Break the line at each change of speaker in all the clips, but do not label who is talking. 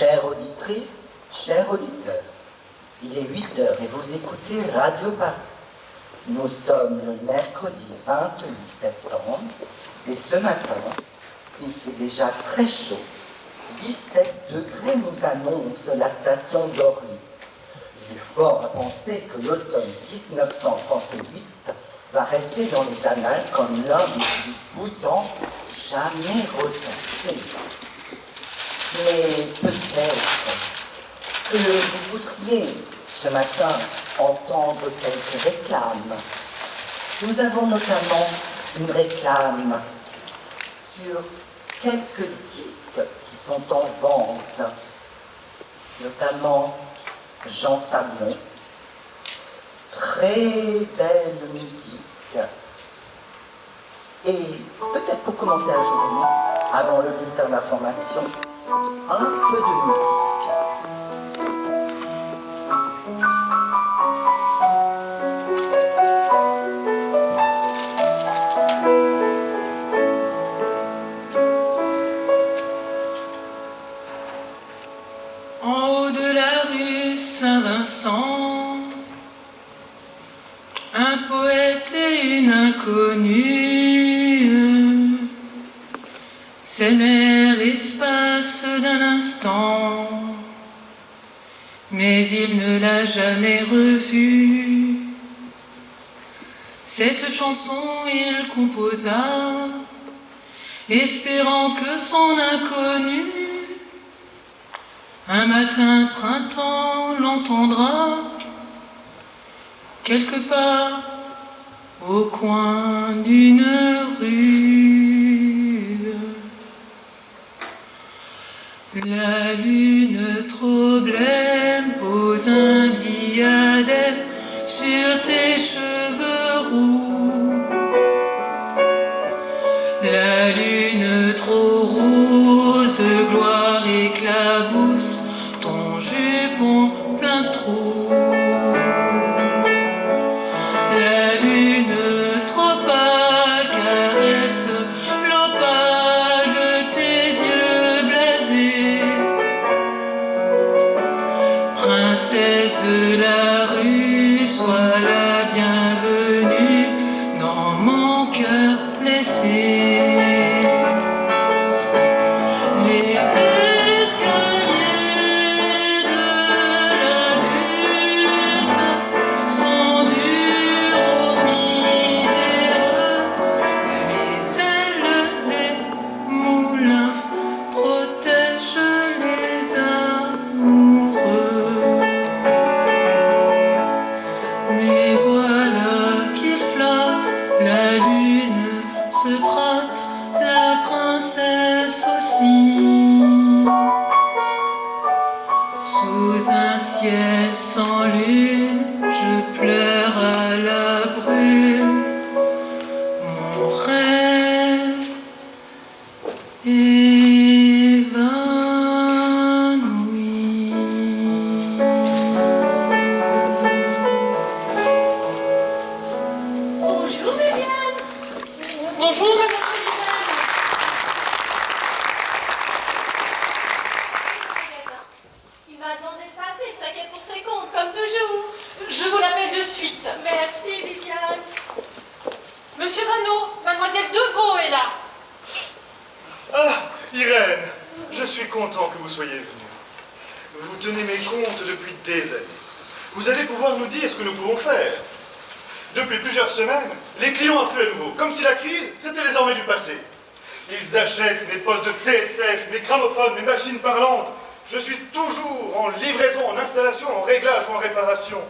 Chères auditrices, chers auditeurs, il est 8 heures et vous écoutez Radio Paris. Nous sommes le mercredi 28 septembre et ce matin, il fait déjà très chaud. 17 degrés nous annonce la station d'Orly. J'ai fort à penser que l'automne 1938 va rester dans les annales comme l'un des plus bouillants jamais recensés. Mais peut-être que vous voudriez ce matin entendre quelques réclames. Nous avons notamment une réclame sur quelques disques qui sont en vente, notamment Jean Sablon. Très belle musique. Et peut-être pour commencer la journée, avant le bulletin d'information, un peu de musique.
En haut de la rue Saint-Vincent, un poète et une inconnue s'aimèrent l'espace d'un instant, mais il ne l'a jamais revue. Cette chanson il composa, espérant que son inconnue un matin de printemps l'entendra quelque part au coin d'une rue. La lune trop blême pose un diadème sur tes cheveux roux. La lune trop rose de gloire éclabousse ton jupon plein de trous. La lune trop pâle caresse l'opale de tes yeux blasés. Princesse de la rue, sois la bienvenue dans mon cœur blessé. Les escaliers de la lutte sont durs aux miséreux. Les ailes des moulins protègent les amoureux. Mais voilà qu'il flotte, la lune se trotte, la princesse aussi. Sous un ciel sans lune, je pleure à la brume. Mon rêve évanoui.
Bonjour Viviane.
Bonjour, madame.
Il m'a demandé de passer, il s'inquiète pour ses comptes, comme toujours. Je vous l'appelle de suite. Merci Viviane.
Monsieur Vanneau, mademoiselle Deveau est là.
Ah, Irène, je suis content que vous soyez venue. Vous tenez mes comptes depuis des années. Vous allez pouvoir nous dire ce que nous pouvons faire. Depuis plusieurs semaines, les clients affluent à nouveau, comme si la crise, c'était désormais du passé. Ils achètent mes postes de TSF, mes gramophones, mes machines parlantes. Je suis toujours en livraison, en installation, en réglage ou en réparation.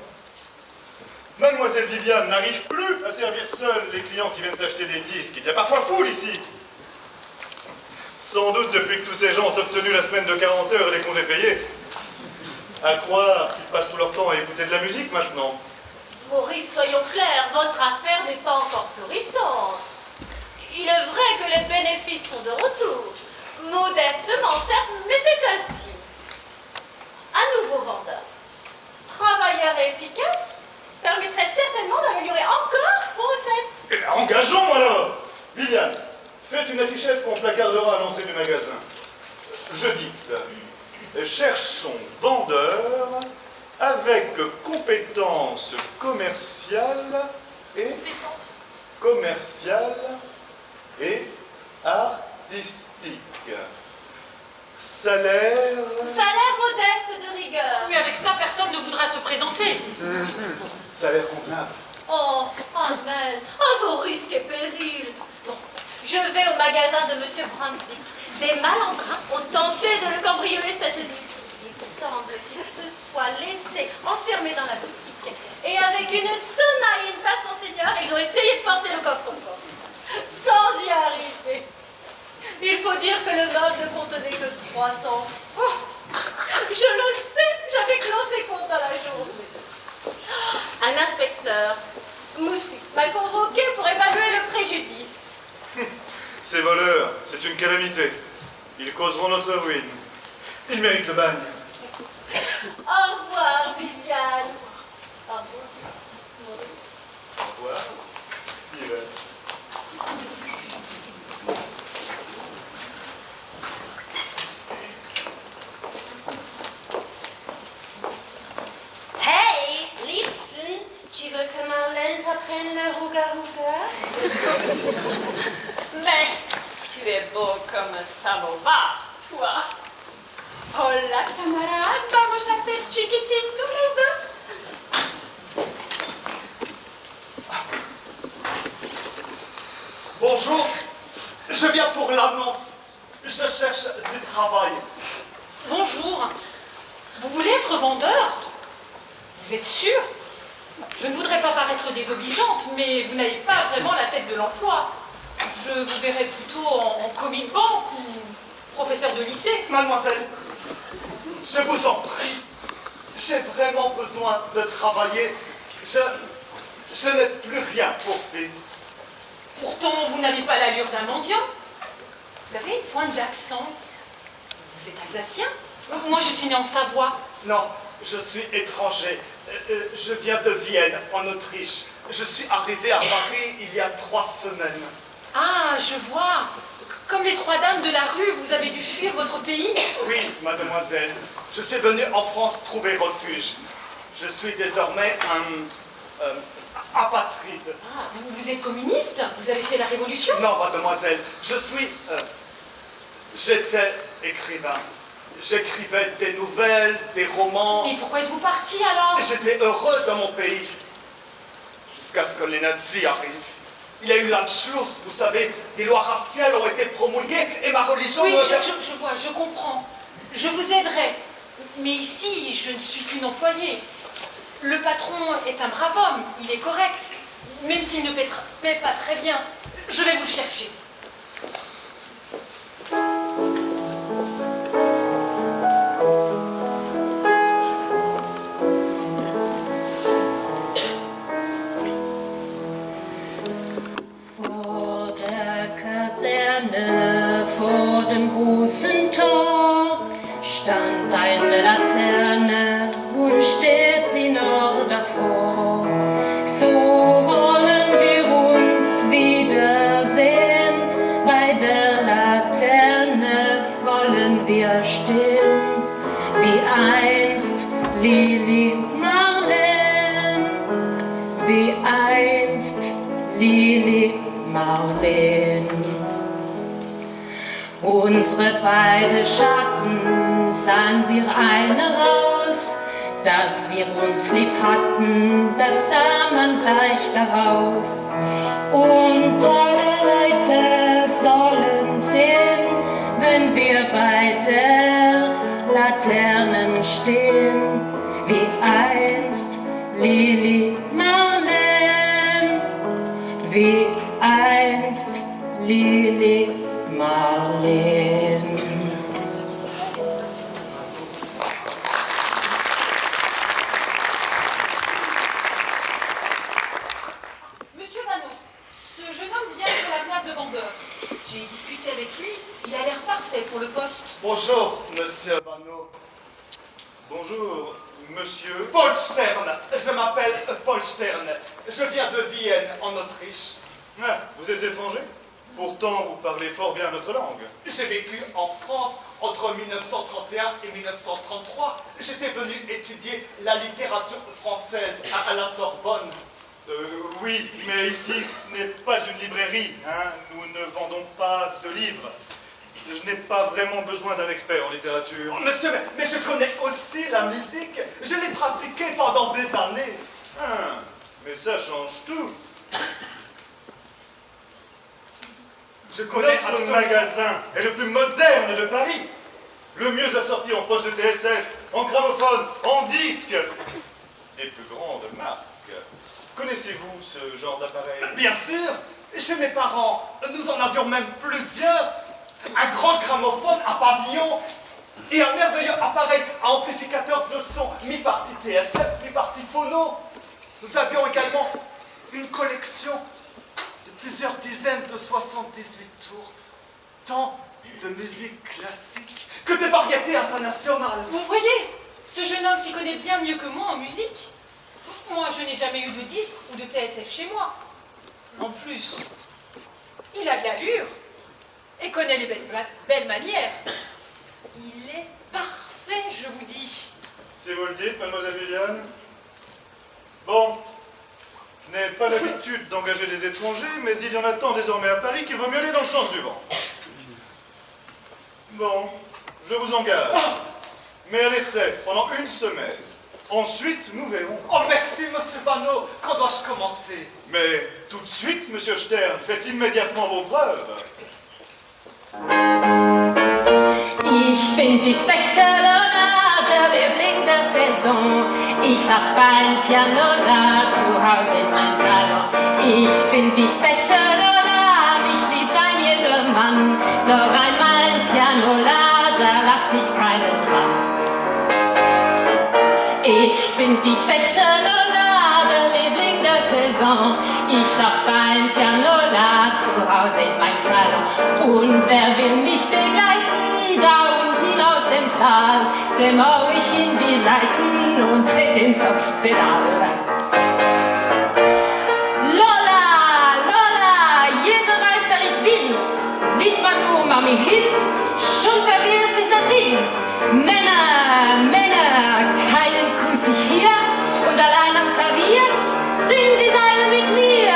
Mademoiselle Viviane n'arrive plus à servir seule les clients qui viennent acheter des disques. Il y a parfois foule ici. Sans doute depuis que tous ces gens ont obtenu la semaine de 40 heures et les congés payés. À croire qu'ils passent tout leur temps à écouter de la musique maintenant.
Maurice, soyons clairs, votre affaire n'est pas encore florissante. Il est vrai que les bénéfices sont de retour. Modestement, certes, mais c'est ainsi. Un nouveau vendeur, travailleur et efficace, permettrait certainement d'améliorer encore vos recettes.
Eh bien, engageons alors! Viviane, faites une affichette qu'on placardera à l'entrée du magasin. Je dicte. cherchons vendeurs avec compétences commerciales et artistiques. Salaire...
Salaire modeste de rigueur.
Mais avec ça, personne ne voudra se présenter.
Salaire convenable.
Oh, Amel, à vos risques et périls. Bon, je vais au magasin de Monsieur Brandy. Des malandrins ont tenté de le cambrioler cette nuit. Il semble qu'il se soit laissé enfermer dans la boutique. Et avec une tenaille et une passe, monseigneur, ils ont essayé de forcer le coffre-fort. Sans y arriver. Il faut dire que le meuble ne contenait que 300 francs. Je le sais, j'avais clos ses comptes dans la journée. Un inspecteur, Moussu, m'a convoqué pour évaluer le préjudice.
Ces voleurs, c'est une calamité. Ils causeront notre ruine. Ils méritent le bagne.
Au revoir, Viviane. Au revoir, Maurice.
Au revoir, Irène.
Hey, Liebchen, tu veux que Marlène t'apprenne le houga-houga?
Mais tu es beau comme un samovar, toi. Hola, camarade, vamos a hacer chiquititos los dos.
Bonjour, je viens pour l'annonce. Je cherche du travail.
Bonjour. Vous voulez être vendeur? Vous êtes sûr? Je ne voudrais pas paraître désobligeante, mais vous n'avez pas vraiment la tête de l'emploi. Je vous verrais plutôt en commis de banque ou professeur de lycée.
Mademoiselle, je vous en prie, j'ai vraiment besoin de travailler. Je n'ai plus rien pour vivre.
Pourtant, vous n'avez pas l'allure d'un mendiant. Vous avez une pointe d'accent. Vous êtes alsacien? Moi, je suis née en Savoie.
Non, je suis étranger. Je viens de Vienne, en Autriche. Je suis arrivé à Paris il y a 3 semaines.
Ah, je vois. Comme les 3 dames de la rue, vous avez dû fuir votre pays?
Oui, mademoiselle, je suis venu en France trouver refuge. Je suis désormais un apatride.
Ah, vous êtes communiste? Vous avez fait la révolution?
Non, mademoiselle, j'étais écrivain. J'écrivais des nouvelles, des romans.
Et pourquoi êtes-vous parti alors?
J'étais heureux dans mon pays. Jusqu'à ce que les nazis arrivent. Il y a eu l'Anschluss, vous savez, des lois raciales ont été promulguées et ma religion...
Oui,
me...
je vois, je comprends. Je vous aiderai. Mais ici, je ne suis qu'une employée. Le patron est un brave homme, il est correct. Même s'il ne paie pas très bien, je vais vous le chercher.
Vor der Kaserne, vor dem großen Tor, stand eine Laterne und steht sie noch davor. So wollen wir uns wiedersehen, bei der Laterne wollen wir stehen, wie einst Lili Marleen, wie einst Lili Marleen. Unsere beiden Schatten sahen wir eine raus, dass wir uns lieb hatten, das sah man gleich daraus. Und alle Leute sollen sehen, wenn wir bei der Laternen stehen, wie einst Lili Marleen, wie einst Lili Marleen.
Monsieur Vanneau, ce jeune homme vient sur la place de vendeur. J'ai discuté avec lui, il a l'air parfait pour le poste.
Bonjour, monsieur Vanneau.
Bonjour, monsieur.
Paul Stern, je m'appelle Paul Stern. Je viens de Vienne, en Autriche.
Ah, vous êtes étranger? Pourtant, vous parlez fort bien notre langue.
J'ai vécu en France entre 1931 et 1933. J'étais venu étudier la littérature française à la Sorbonne.
Oui, mais ici, ce n'est pas une librairie, hein. Nous ne vendons pas de livres. Je n'ai pas vraiment besoin d'un expert en littérature.
Oh, monsieur, mais je connais aussi la musique. Je l'ai pratiquée pendant des années.
Ah, mais ça change tout.
Je connais
Notre
absolument...
magasin est le plus moderne de Paris. Le mieux assorti en poche de TSF, en gramophone, en disque. Des plus grandes marques. Connaissez-vous ce genre d'appareil?
Bien sûr, chez mes parents, nous en avions même plusieurs. Un grand gramophone à pavillon et un merveilleux appareil à amplificateur de son, mi-partie TSF, mi-partie phono. Nous avions également une collection de plusieurs dizaines de 78 tours, tant de musique classique que de variétés internationales.
Vous voyez, ce jeune homme s'y connaît bien mieux que moi en musique. Moi, je n'ai jamais eu de disque ou de TSF chez moi. En plus, il a de l'allure et connaît les belles manières. Il est parfait, je vous dis.
Si vous le dites, mademoiselle Viviane. Bon, je n'ai pas l'habitude d'engager des étrangers, mais il y en a tant désormais à Paris qu'il vaut mieux aller dans le sens du vent. Bon, je vous engage. Mais à l'essai, pendant une semaine. Ensuite, nous verrons.
Oh, merci, monsieur Vanneau. Quand dois-je commencer?
Mais tout de suite, monsieur Stern, faites immédiatement vos preuves.
Ich bin die Fächerlona, der Liebling der Saison. Ich hab ein Piano da zu Hause in meinem Salon. Ich bin die Fächerlona, mich liebt ein jedermann. Doch einmal ein Piano da lass ich keinen ran. Ich bin die Fächerlona, der Liebling der Saison. Ich hab ein Pianola zu Hause in meinem Salon. Und wer will mich begleiten, da unten aus dem Saal, dem hau ich in die Seiten und tritt ins aufs Pedal. Lola, Lola, jeder weiß, wer ich bin. Sieht man nur mal mich hin, schon verwirrt sich der Sinn. Männer, Männer, keinen Kuss ich hier und allein am Klavier singen die Seile mit mir.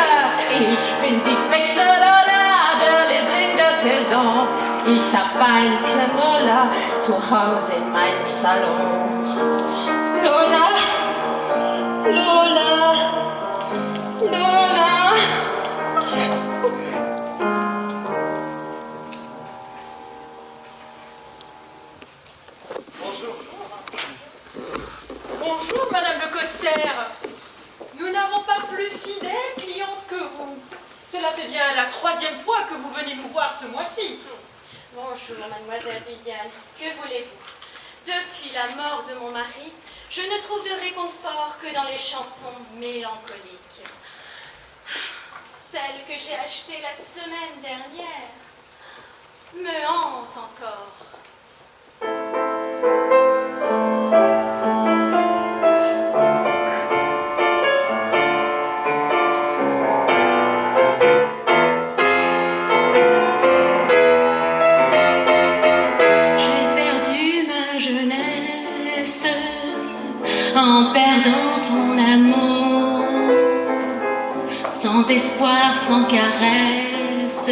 Ich bin die Fächerlola, der Liebling der Saison. Ich hab ein Pianola zu Hause in meinem Salon. Lola, Lola, Lola.
Bonjour, Madame Le Coster. Nous n'avons pas plus fidèle cliente que vous. Cela fait bien la 3e fois que vous venez nous voir ce mois-ci.
Bonjour, mademoiselle Viviane. Que voulez-vous? Depuis la mort de mon mari, je ne trouve de réconfort que dans les chansons mélancoliques. Celle que j'ai achetée la semaine dernière me hante encore.
En perdant ton amour, sans espoir, sans caresse,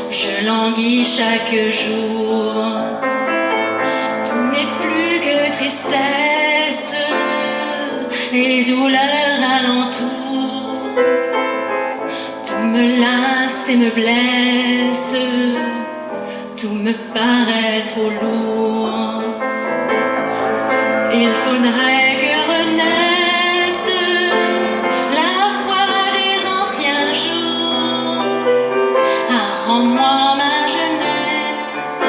je languis chaque jour. Tout n'est plus que tristesse et douleur alentour. Tout me lasse et me blesse, tout me paraît trop lourd. Il faudrait que renaisse la foi des anciens jours. Ah, rends-moi ma jeunesse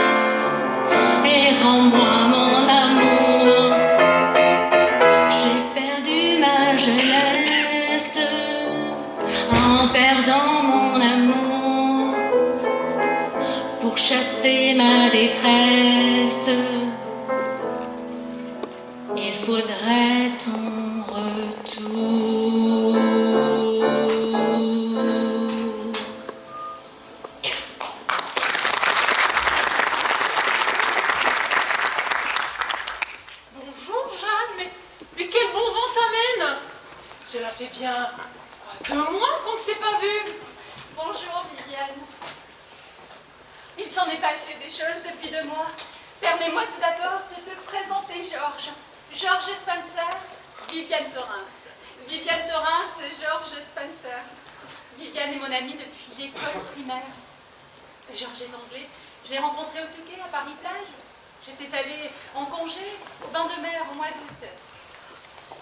et rends-moi mon amour. J'ai perdu ma jeunesse en perdant mon amour. Pour chasser ma détresse, il faudrait ton retour.
fait bien 2 mois qu'on ne s'est pas vu.
Bonjour, Viviane. Il s'en est passé des choses depuis 2 mois. Permets-moi tout d'abord de te présenter Georges. Georges Spencer, Viviane Torrens. Viviane Torrens, Georges Spencer. Viviane est mon amie depuis l'école primaire. Georges est anglais. Je l'ai rencontré au Touquet, à Paris-Plage. J'étais allée en congé au bain de mer au mois d'août.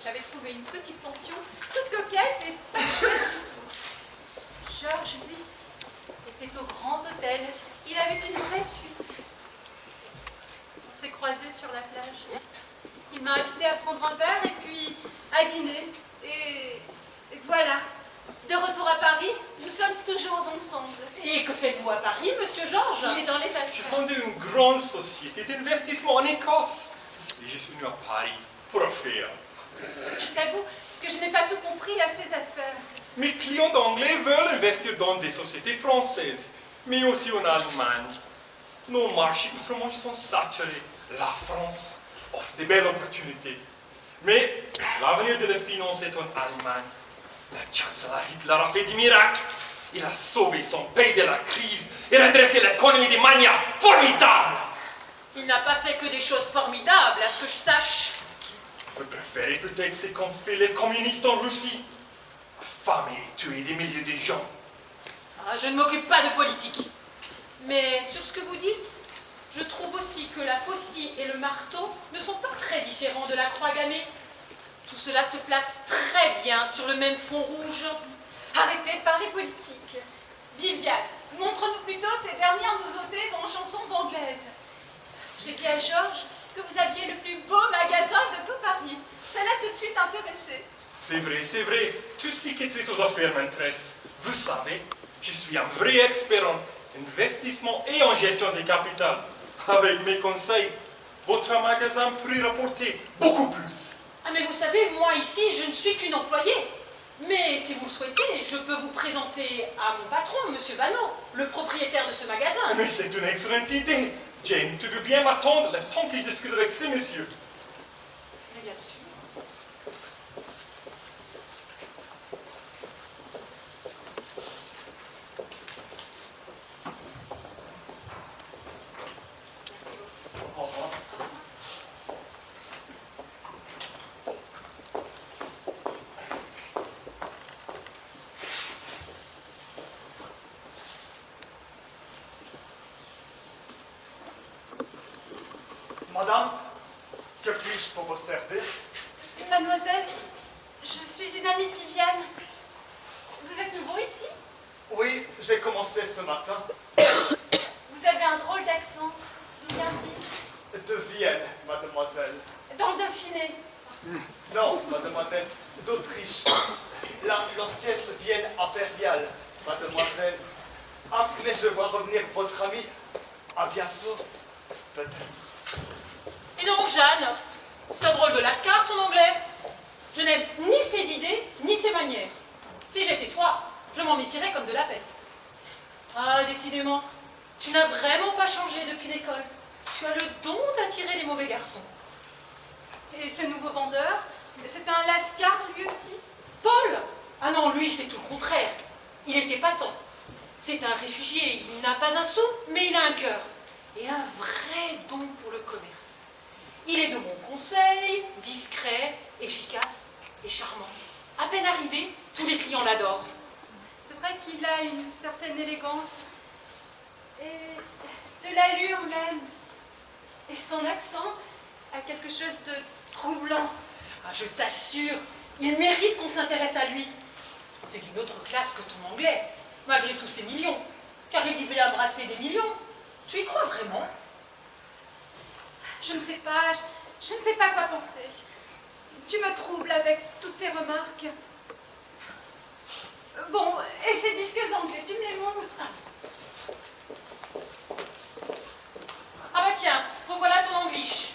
J'avais trouvé une petite pension, toute coquette et pas chère du tout. Georges, lui, était au Grand Hôtel. Il avait une vraie suite. On s'est croisés sur la plage. Il m'a invité à prendre un verre et puis à dîner. Et voilà. De retour à Paris, nous sommes toujours ensemble.
Et que faites-vous à Paris, monsieur Georges?
Il est dans les
J'ai
affaires.
fondé une grande société d'investissement en Écosse. Et je suis venu à Paris pour faire.
Je t'avoue que je n'ai pas tout compris à ces affaires.
Mes clients anglais veulent investir dans des sociétés françaises, mais aussi en Allemagne. Nos marchés outre-Manche sont saturés. La France offre de belles opportunités. Mais l'avenir de la finance est en Allemagne. Le chancelier Hitler a fait des miracles. Il a sauvé son pays de la crise et redressé l'économie de manière formidable.
Il n'a pas fait que des choses formidables, à ce que je sache.
Vous préférez peut-être ce qu'ont fait les communistes en Russie? Affamer et tuer des milliers de gens.
Ah, je ne m'occupe pas de politique. Mais sur ce que vous dites, je trouve aussi que la faucille et le marteau ne sont pas très différents de la croix gammée. Tout cela se place très bien sur le même fond rouge.
Arrêtez de parler politique. Viviane, montre-nous plutôt tes dernières nouveautés en chansons anglaises. J'ai dit à Georges que vous aviez le plus beau magasin de tout Paris. Ça l'a tout de suite intéressé.
C'est vrai. Tout ce qui est trait aux affaires m'intéresse. Vous savez, je suis un vrai expert en investissement et en gestion des capitales. Avec mes conseils, votre magasin pourrait rapporter beaucoup plus.
Ah, mais vous savez, moi ici, je ne suis qu'une employée. Mais si vous le souhaitez, je peux vous présenter à mon patron, monsieur Vanneau, le propriétaire de ce magasin.
Mais c'est une excellente idée. Jane, tu veux bien m'attendre le temps que je discute avec ces messieurs?
Mais bien sûr.
Merci beaucoup.
Au revoir.
Madame, que puis-je pour vous servir?
Mademoiselle, je suis une amie de Viviane. Vous êtes nouveau ici?
Oui, j'ai commencé ce matin.
Vous avez un drôle d'accent. D'où vient-il?
De Vienne, mademoiselle.
Dans le Dauphiné.
Non, mademoiselle, d'Autriche. L'ancienne Vienne impériale, mademoiselle. Ah, mais je vois revenir votre ami. À bientôt, peut-être.
Et donc, Jeanne, c'est un drôle de lascar, ton anglais. Je n'aime ni ses idées, ni ses manières. Si j'étais toi, je m'en méfierais comme de la peste. Ah, décidément, tu n'as vraiment pas changé depuis l'école. Tu as le don d'attirer les mauvais garçons.
Et ce nouveau vendeur, c'est un lascar lui aussi?
Paul? Ah non, lui, c'est tout le contraire. Il est épatant. C'est un réfugié, il n'a pas un sou, mais il a un cœur. Et un vrai don pour le commerce. Il est de bons conseils, discret, efficace et charmant. À peine arrivé, tous les clients l'adorent.
C'est vrai qu'il a une certaine élégance. Et de l'allure même. Et son accent a quelque chose de troublant.
Ah, je t'assure, il mérite qu'on s'intéresse à lui. C'est d'une autre classe que ton anglais, malgré tous ses millions. Car il dit bien brasser des millions. Tu y crois vraiment?
Je ne sais pas, je ne sais pas quoi penser. Tu me troubles avec toutes tes remarques. Bon, et ces disques anglais, tu me les montres?
Ah bah tiens, revoilà ton anglish.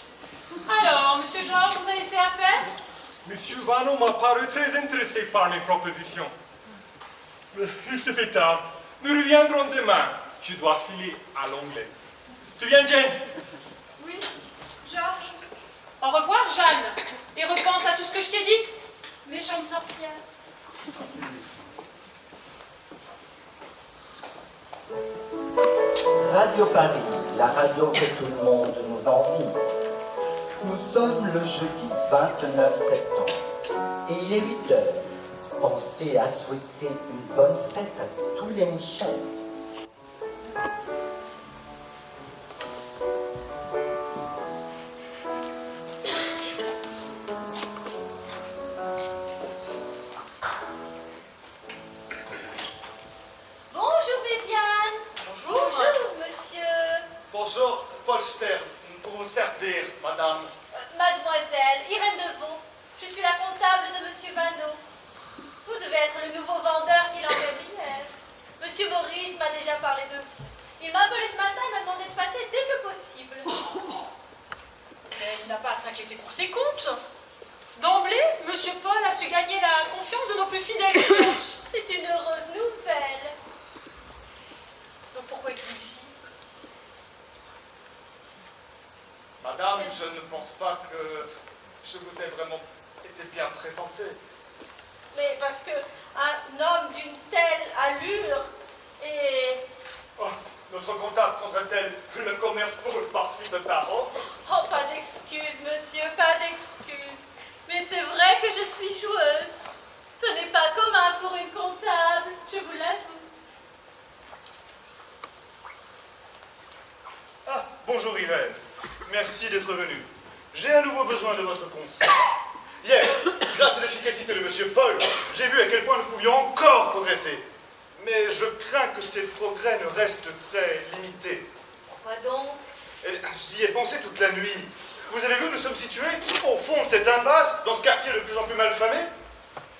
Alors, monsieur Georges, vous avez fait affaire?
Monsieur Vanneau m'a paru très intéressé par mes propositions. Il se fait tard. Nous reviendrons demain. Je dois filer à l'anglaise. Tu viens, Jane?
Oui, Georges,
Au revoir, Jeanne. Et repense à tout ce que je t'ai dit.
méchante sorcière.
Radio Paris, la radio que tout le monde nous envie. Nous sommes le jeudi 29 septembre et il est 8 heures. Pensez à souhaiter une bonne fête à tous les Michel.
Bonjour Viviane.
Bonjour.
Bonjour monsieur.
Bonjour, Paul Stern, pour vous servir, madame.
Mademoiselle Irène Deveau. Je suis la comptable de monsieur Vanneau. Vous devez être le nouveau vendeur qu'il engage hier. Monsieur Maurice m'a déjà parlé de vous. Il m'a appelé ce matin et m'a demandé de passer dès que possible.
Mais il n'a pas à s'inquiéter pour ses comptes. D'emblée, Monsieur Paul a su gagner la confiance de nos plus fidèles clients.
C'est une heureuse nouvelle.
Donc pourquoi êtes-vous ici?
Madame, je ne pense pas que je vous ai vraiment été bien présenté.
Mais parce que un homme d'une telle allure et...
Oh, notre comptable prendrait-elle le commerce pour une partie de tarot?
Oh, pas d'excuses, monsieur, pas d'excuses. Mais c'est vrai que je suis joueuse. Ce n'est pas commun pour une comptable, je vous l'avoue.
Ah, bonjour Irène. Merci d'être venue. J'ai à nouveau besoin de votre conseil. Hier, grâce à l'efficacité de Monsieur Paul, j'ai vu à quel point nous pouvions encore progresser. Mais je crains que ces progrès ne restent très limités.
Quoi donc?
J'y ai pensé toute la nuit. Vous avez vu, nous sommes situés au fond de cette impasse, dans ce quartier de plus en plus mal famé.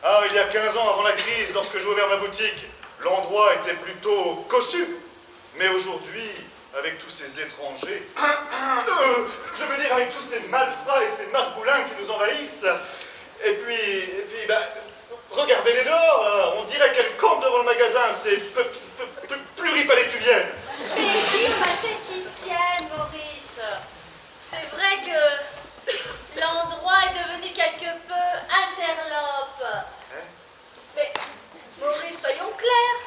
Ah, il y a 15 ans, avant la crise, lorsque j'ai ouvert ma boutique, l'endroit était plutôt cossu. Mais aujourd'hui, avec tous ces étrangers, je veux dire avec tous ces malfrats et ces margoulins qui nous envahissent, et puis regardez les dehors, là. On dirait qu'elles campent devant le magasin, ces pluripalétuviennes.
Mais dis ma technicienne, Maurice. C'est vrai que l'endroit est devenu quelque peu interlope.
Hein?
Mais, Maurice, soyons clairs.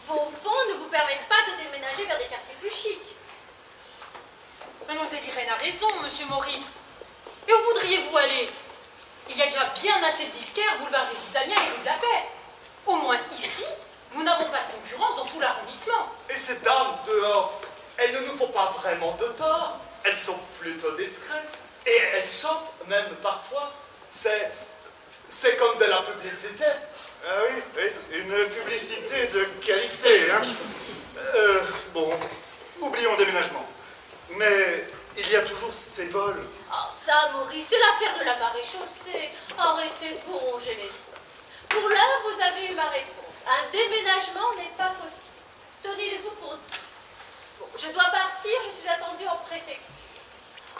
Vos fonds ne vous permettent pas de déménager vers des quartiers plus chics.
Mademoiselle Irène a raison, Monsieur Maurice. Et où voudriez-vous aller? Il y a déjà bien assez de disquaires, boulevard des Italiens et rue de la Paix. Au moins ici, nous n'avons pas de concurrence dans tout l'arrondissement.
Et ces dames dehors, elles ne nous font pas vraiment de tort. Elles sont plutôt discrètes. Et elles chantent même parfois. C'est comme de la publicité.
Ah oui, oui, une publicité de qualité, hein. Bon, oublions le déménagement. Mais il y a toujours ces vols.
Oh, ça, Maurice, c'est l'affaire de la maréchaussée. Arrêtez de vous ronger les seins. Pour l'heure, vous avez eu ma réponse. Un déménagement n'est pas possible. Tenez-le-vous pour dit. Bon, je dois partir, je suis attendue en préfecture.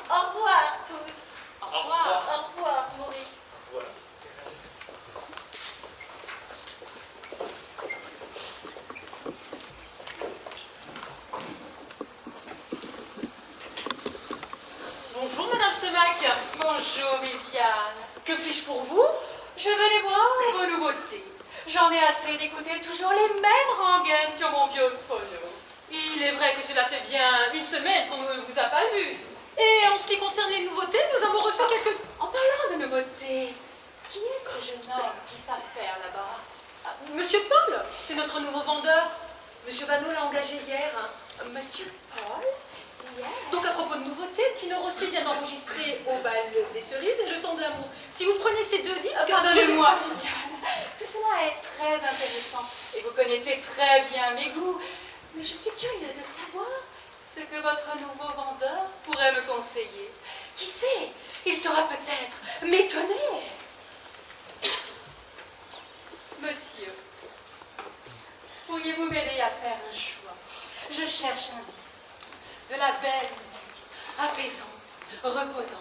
Au revoir, tous.
Au revoir.
Au revoir, Maurice.
Voilà.
Bonjour, Madame Semac.
Bonjour, Viviane.
Que puis-je pour vous?
Je venais voir vos nouveautés. J'en ai assez d'écouter toujours les mêmes rengaines sur mon vieux phono.
Il est vrai que cela fait bien une semaine qu'on ne vous a pas vu. Et en ce qui concerne les nouveautés, nous avons reçu quelques...
En parlant de nouveautés, qui est ce jeune homme qui s'affaire là-bas?
Monsieur Paul, c'est notre nouveau vendeur. Monsieur Vanneau l'a engagé hier.
Monsieur Paul? Hier?
Donc à propos de nouveautés, Tino Rossi vient d'enregistrer au bal des Cerises et le temps de l'amour. Si vous prenez ces deux disques...
Pardonnez-moi, Viviane. Tout cela est très intéressant et vous connaissez très bien mes goûts. Mais je suis curieuse de savoir ce que votre nouveau vendeur pourrait me conseiller. Qui sait? Il saura peut-être m'étonner. Monsieur, pourriez-vous m'aider à faire un choix? Je cherche un disque, de la belle musique, apaisante, reposante,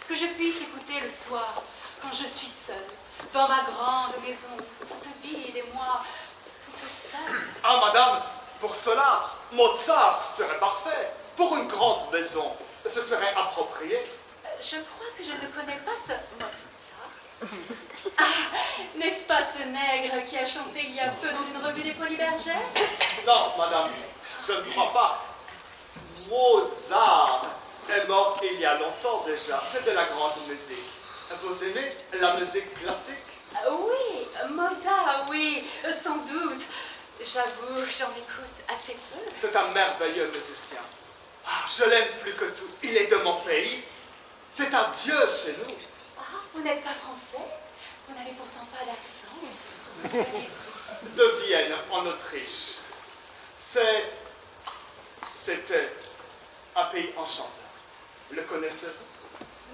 que je puisse écouter le soir quand je suis seule, dans ma grande maison, toute vide et moi, toute seule.
Ah, madame, pour cela, Mozart serait parfait. Pour une grande maison, ce serait approprié.
Je crois que je ne connais pas ce Mozart. Ah, n'est-ce pas ce nègre qui a chanté il y a peu dans une revue des Folies Bergères?
Non, madame, je ne crois pas. Mozart est mort il y a longtemps déjà. C'est de la grande musique. Vous aimez la musique classique?
Oui, Mozart, oui, sans doute. J'avoue, j'en écoute assez peu.
C'est un merveilleux musicien. Ah, je l'aime plus que tout. Il est de mon pays. C'est un dieu chez nous.
Ah, vous n'êtes pas français? Vous n'avez pourtant pas d'accent.
De Vienne, en Autriche. C'était un pays enchanteur. Le connaissez-vous?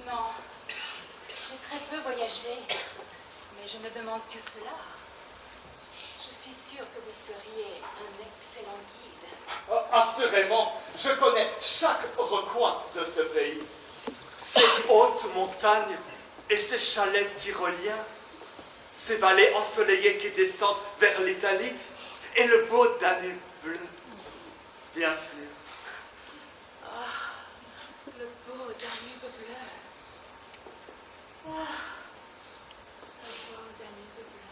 Non, j'ai très peu voyagé, mais je ne demande que cela. Je suis sûre que vous seriez un excellent guide.
Oh, assurément, je connais chaque recoin de ce pays. Ces hautes montagnes et ces chalets tyroliens, ces vallées ensoleillées qui descendent vers l'Italie et le beau Danube bleu, bien sûr.
Le beau Danube bleu. Ah, le beau Danube bleu.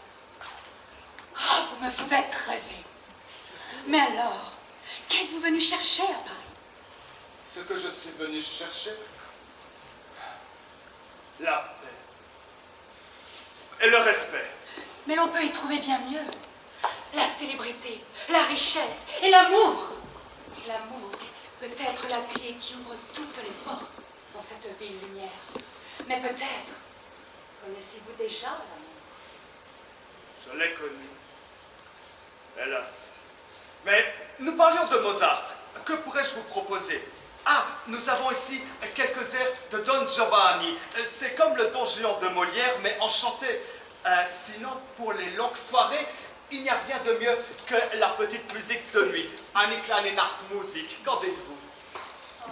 Ah, vous me faites rêver. Mais alors, qu'êtes-vous venu chercher à Paris?
Ce que je suis venu chercher, la paix et le respect.
Mais l'on peut y trouver bien mieux. La célébrité, la richesse et l'amour. L'amour peut être la clé qui ouvre toutes les portes dans cette ville lumière. Mais peut-être connaissez-vous déjà l'amour?
Je l'ai connu. Hélas. Mais nous parlions de Mozart. Que pourrais-je vous proposer? Ah, nous avons ici quelques airs de Don Giovanni. C'est comme le Don Juan de Molière, mais enchanté. Sinon, pour les longues soirées, il n'y a rien de mieux que la petite musique de nuit. Eine kleine Nachtmusik. Qu'en dites-vous?
Oh,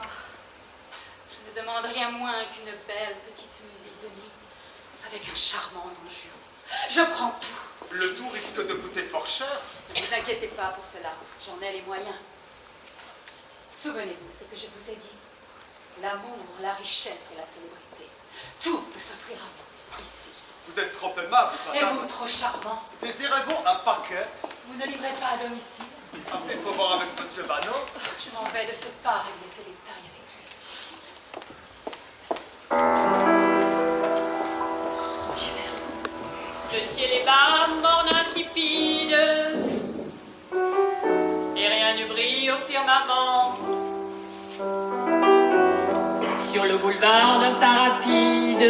je ne demande rien moins qu'une belle petite musique de nuit avec un charmant Don Juan. Je prends tout.
Le tout risque de coûter fort cher.
Ne vous inquiétez pas pour cela, j'en ai les moyens. Souvenez-vous ce que je vous ai dit. L'amour, la richesse et la célébrité. Tout peut s'offrir à vous, ici.
Vous êtes trop aimable,
Et
madame.
vous, trop charmant.
Désirez-vous un paquet?
Vous ne livrez pas à domicile.
Il faut voir avec Monsieur Bano.
Je m'en vais de ce pas régler ce détail avec lui.
Le ciel est bas, morne insipide, et rien ne brille au firmament. Sur le boulevard d'un pas rapide,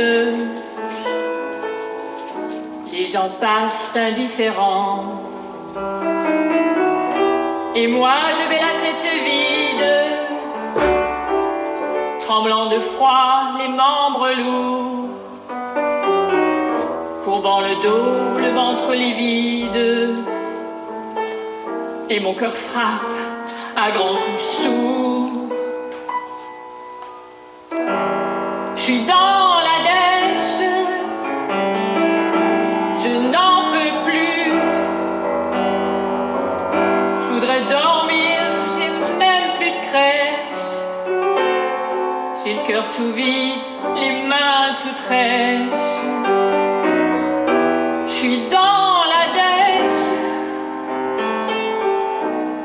les gens passent indifférents. Et moi je vais la tête vide, tremblant de froid, les membres lourds, courbant le dos, le ventre livide, et mon cœur frappe à grands coups sourds. Je suis dans la dèche, je n'en peux plus. Je voudrais dormir, j'ai même plus de crèche. J'ai le cœur tout vide, les mains toutes rêches. Je suis dans la dèche,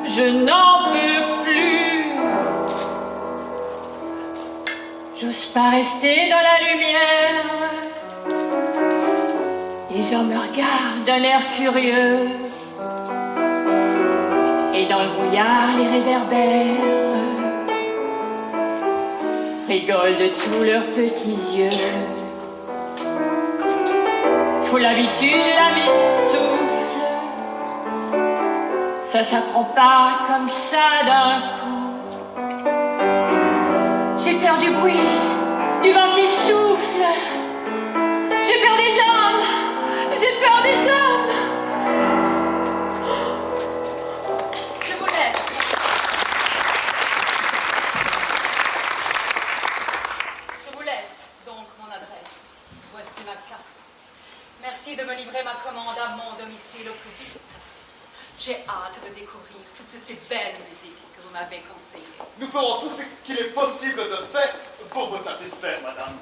je n'en peux plus. J'ose pas rester dans la lumière, les gens me regardent d'un air curieux, et dans le brouillard les réverbères rigolent de tous leurs petits yeux. Faut l'habitude, la mistoufle, ça s'apprend pas comme ça d'un coup. J'ai peur du bruit, du vent qui souffle, j'ai peur des hommes, j'ai peur des hommes.
Je vous laisse. Je vous laisse donc mon adresse. Voici ma carte. Merci de me livrer ma commande à mon domicile au plus vite. J'ai hâte de découvrir toutes ces belles musiques que vous m'avez conseillées.
Nous ferons tout ce qu'il est possible de faire pour vous satisfaire, madame.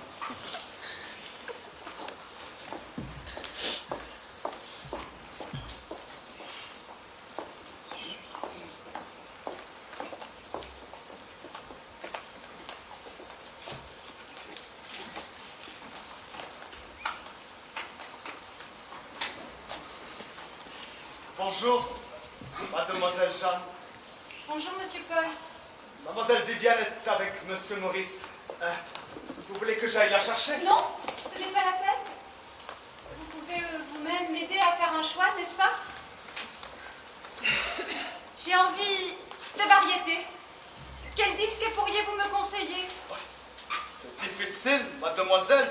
Bonjour, mademoiselle Jeanne.
Bonjour, monsieur Paul.
Mademoiselle Viviane est avec monsieur Maurice. Vous voulez que j'aille la chercher?
Non, ce n'est pas la peine. Vous pouvez vous-même m'aider à faire un choix, n'est-ce pas? J'ai envie de variété. Quel disque pourriez-vous me conseiller?
C'est difficile, mademoiselle.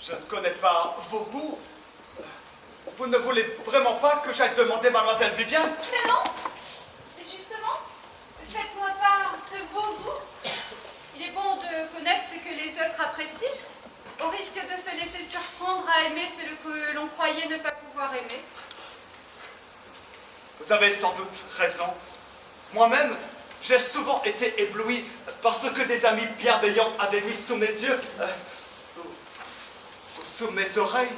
Je ne connais pas vos goûts. Vous ne voulez vraiment pas que j'aille demander mademoiselle Viviane?
Mais non. Justement, faites-moi part de vos goûts. Il est bon de connaître ce que les autres apprécient, au risque de se laisser surprendre à aimer ce que l'on croyait ne pas pouvoir aimer.
Vous avez sans doute raison. Moi-même, j'ai souvent été ébloui par ce que des amis bienveillants avaient mis sous mes yeux, ou sous mes oreilles.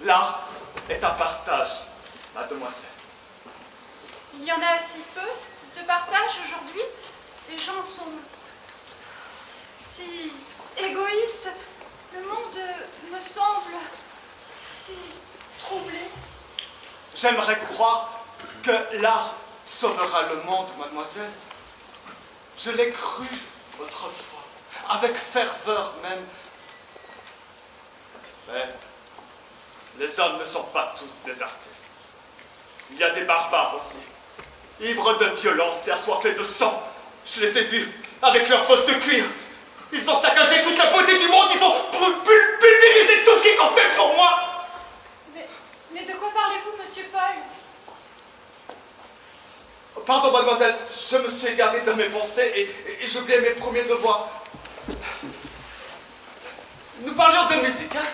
L'art est un partage, mademoiselle.
Il y en a si peu de partage aujourd'hui. Les gens sont si égoïstes. Le monde me semble si troublé.
J'aimerais croire que l'art sauvera le monde, mademoiselle. Je l'ai cru autrefois, avec ferveur même. Mais les hommes ne sont pas tous des artistes. Il y a des barbares aussi, ivres de violence et assoiffés de sang. Je les ai vus avec leurs bottes de cuir. Ils ont saccagé toute la beauté du monde, ils ont pulvérisé tout ce qui comptait pour moi.
Mais de quoi parlez-vous, monsieur Paul?
Pardon, mademoiselle, je me suis égaré dans mes pensées et j'oubliais mes premiers devoirs. Nous parlions de musique, hein?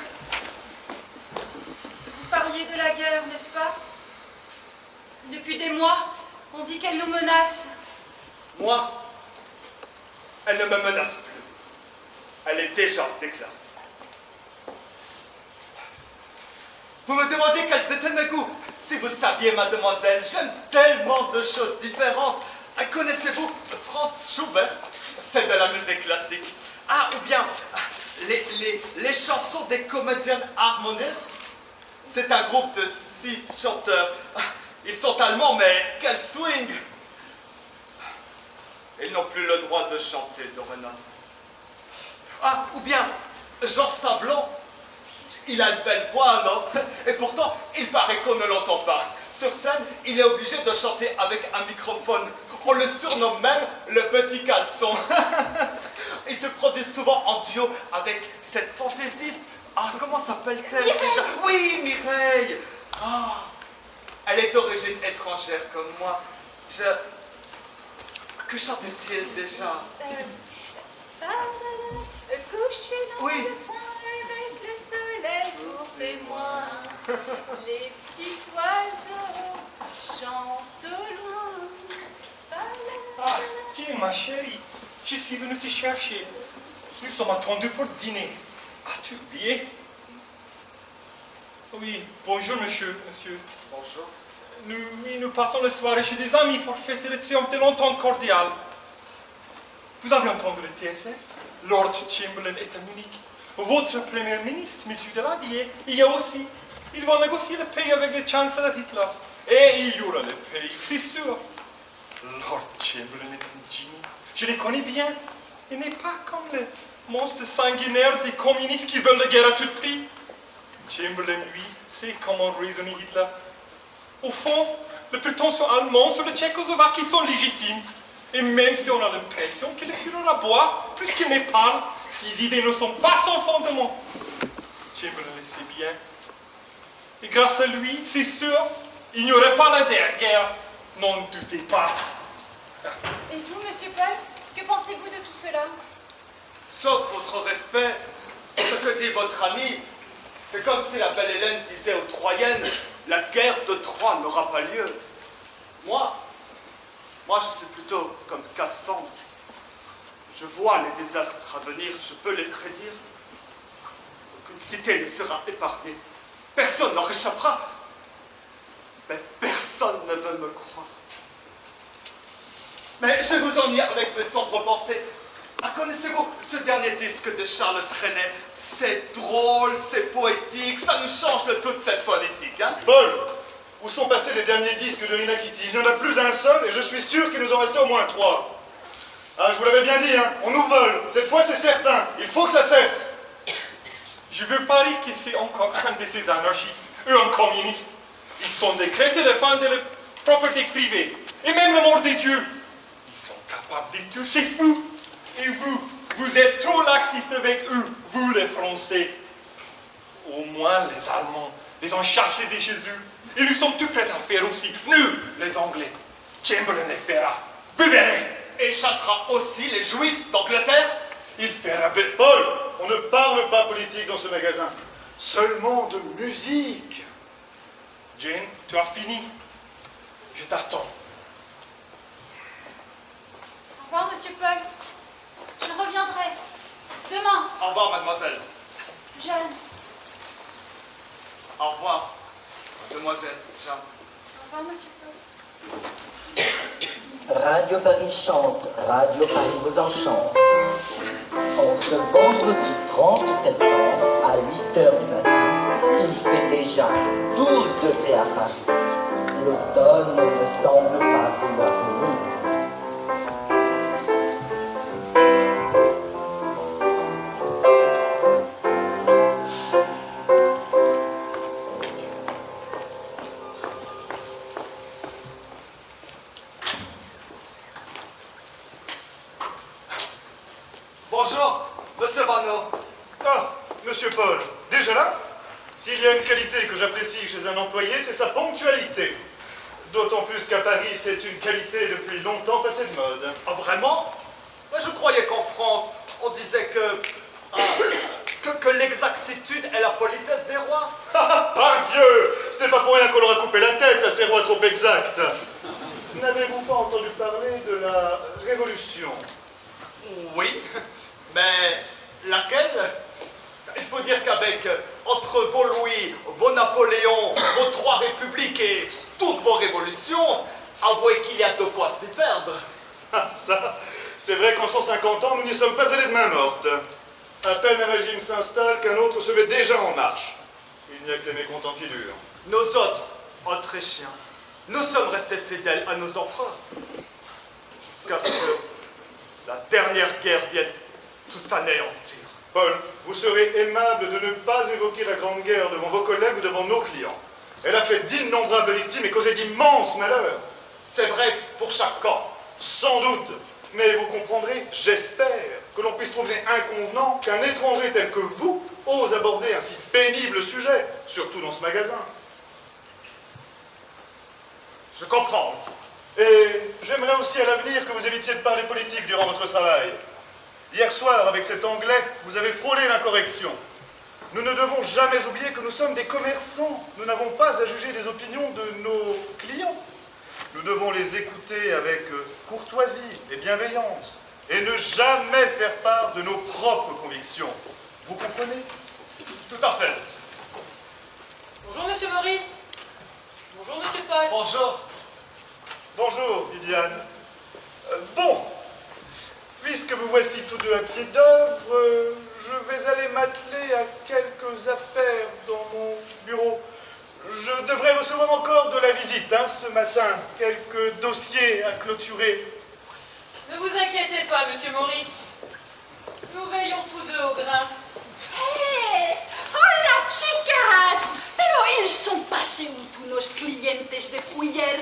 Vous parliez de la guerre, n'est-ce pas? Depuis des mois, on dit qu'elle nous menace.
Moi, elle ne me menace plus. Elle est déjà déclarée. Vous me demandiez quels étaient mes goûts. Si vous saviez, mademoiselle, j'aime tellement de choses différentes. Connaissez-vous Franz Schubert? C'est de la musique classique. Ah, ou bien les chansons des comédiennes harmonistes. C'est un groupe de 6 chanteurs. Ils sont allemands, mais quel swing! Ils n'ont plus le droit de chanter dorénavant. Ah, ou bien Jean Sablon. Il a une belle voix, non? Et pourtant, il paraît qu'on ne l'entend pas. Sur scène, il est obligé de chanter avec un microphone. On le surnomme même le petit caleçon. Il se produit souvent en duo avec cette fantaisiste. Ah, comment s'appelle-t-elle déjà? Oui, Mireille. Ah, elle est d'origine étrangère comme moi. Que chantait-il déjà?
Couché dans
Oui.
le fond avec le soleil pour témoin. Les petits oiseaux chantent au loin.
Ah, Kim, ma chérie, je suis venu te chercher. Nous sommes attendus pour dîner. As-tu oublié? Oui, bonjour monsieur.
Bonjour.
Nous passons la soirée chez des amis pour fêter le triomphe de l'entente cordiale. Vous avez entendu le TSF? Lord Chamberlain est à Munich. Votre premier ministre, M. Daladier, il y a aussi. Ils vont négocier le pays avec le chancelier Hitler. Et il y aura le pays, c'est sûr. Lord Chamberlain est un génie. Je le connais bien. Il n'est pas comme le monstre sanguinaire des communistes qui veulent la guerre à tout prix. Chamberlain, lui, sait comment raisonner Hitler. Au fond, les prétentions allemandes sur la Tchécoslovaquie sont légitimes. Et même si on a l'impression que le Führer aboie plus qu'il ne parle, ses idées ne sont pas sans fondement. Chamberlain le sait bien. Et grâce à lui, c'est sûr, il n'y aurait pas la guerre. N'en doutez pas.
Et vous, monsieur Paul, que pensez-vous de tout cela?
Sauf votre respect, ce que dit votre ami, c'est comme si la belle Hélène disait aux Troyennes, la guerre de Troie n'aura pas lieu. Moi, je suis plutôt comme Cassandre. Je vois les désastres à venir, je peux les prédire. Aucune cité ne sera épargnée. Personne n'en réchappera. Mais personne ne veut me croire. Mais je vous ennuie avec mes sombres pensées. Ah, connaissez-vous ce dernier disque de Charles Trenet? C'est drôle, c'est poétique, ça nous change de toute cette politique, hein?
Paul,
Où sont passés les derniers disques de Rina Kitty? Il n'y en a plus un seul et je suis sûr qu'il nous en restait au moins 3. Ah, je vous l'avais bien dit, hein, on nous vole. Cette fois, c'est certain. Il faut que ça cesse.
Je veux parier que c'est encore un de ces anarchistes, ou un communiste. Ils sont décrétés de fin de la propriété privée, et même la mort des dieux. Ils sont capables de tout, c'est fou. Et vous êtes trop laxistes avec eux, vous les Français. Au moins les Allemands les ont chassés de chez eux. Et nous sommes tout prêts à le faire aussi, nous, les Anglais. Chamberlain les fera, vous verrez.
Et il chassera aussi les Juifs d'Angleterre.
Il fera belle.
Paul, on ne parle pas politique dans ce magasin. Seulement de musique.
Jane, tu as fini. Je t'attends.
Au revoir, monsieur Paul. Je reviendrai. Demain.
Au revoir, mademoiselle.
Jeanne.
Au revoir, mademoiselle Jeanne.
Au revoir, monsieur Paul.
Radio Paris chante, Radio Paris vous enchante. En ce vendredi 30 septembre, à 8h du matin, il fait déjà 12 degrés à Paris. L'automne ne semble pas vouloir venir.
Bonjour, monsieur Vanneau.
Ah, monsieur Paul, déjà là? S'il y a une qualité que j'apprécie chez un employé, c'est sa ponctualité. D'autant plus qu'à Paris, c'est une qualité depuis longtemps passée de mode.
Ah, vraiment? Mais je croyais qu'en France, on disait que l'exactitude est la politesse des rois.
Pardieu! Ce n'est pas pour rien qu'on leur a coupé la tête à ces rois trop exacts. N'avez-vous pas entendu parler de la Révolution?
Oui, mais laquelle? Il faut dire qu'avec entre vos Louis, vos Napoléons, vos 3 républiques et toutes vos révolutions, avouez qu'il y a de quoi s'y perdre.
Ah, ça, c'est vrai qu'en 150 ans, nous n'y sommes pas allés de main morte. À peine un régime s'installe qu'un autre se met déjà en marche. Il n'y a que les mécontents qui durent.
Nos autres Autrichiens, nous sommes restés fidèles à nos empereurs. Jusqu'à ce que la dernière guerre vienne tout anéantir.
Paul, vous serez aimable de ne pas évoquer la Grande Guerre devant vos collègues ou devant nos clients. Elle a fait d'innombrables victimes et causé d'immenses malheurs.
C'est vrai pour chaque camp.
Sans doute. Mais vous comprendrez, j'espère, que l'on puisse trouver inconvenant qu'un étranger tel que vous ose aborder un si pénible sujet, surtout dans ce magasin.
Je comprends aussi.
Et j'aimerais aussi à l'avenir que vous évitiez de parler politique durant votre travail. Hier soir, avec cet Anglais, vous avez frôlé l'incorrection. Nous ne devons jamais oublier que nous sommes des commerçants. Nous n'avons pas à juger des opinions de nos clients. Nous devons les écouter avec courtoisie et bienveillance et ne jamais faire part de nos propres convictions. Vous comprenez?
Tout à fait, monsieur.
Bonjour, monsieur Maurice. Bonjour, monsieur Paul.
Bonjour.
Bonjour, Viviane. Bon, puisque vous voici tous deux à pied d'œuvre, je vais aller m'atteler à quelques affaires dans mon bureau. Je devrais recevoir encore de la visite ce matin, quelques dossiers à clôturer.
Ne vous inquiétez pas, monsieur Maurice. Nous veillons tous deux au grain.
Hey, hola chicas! Pero ils sont passés où tous nos clientes depuis hier?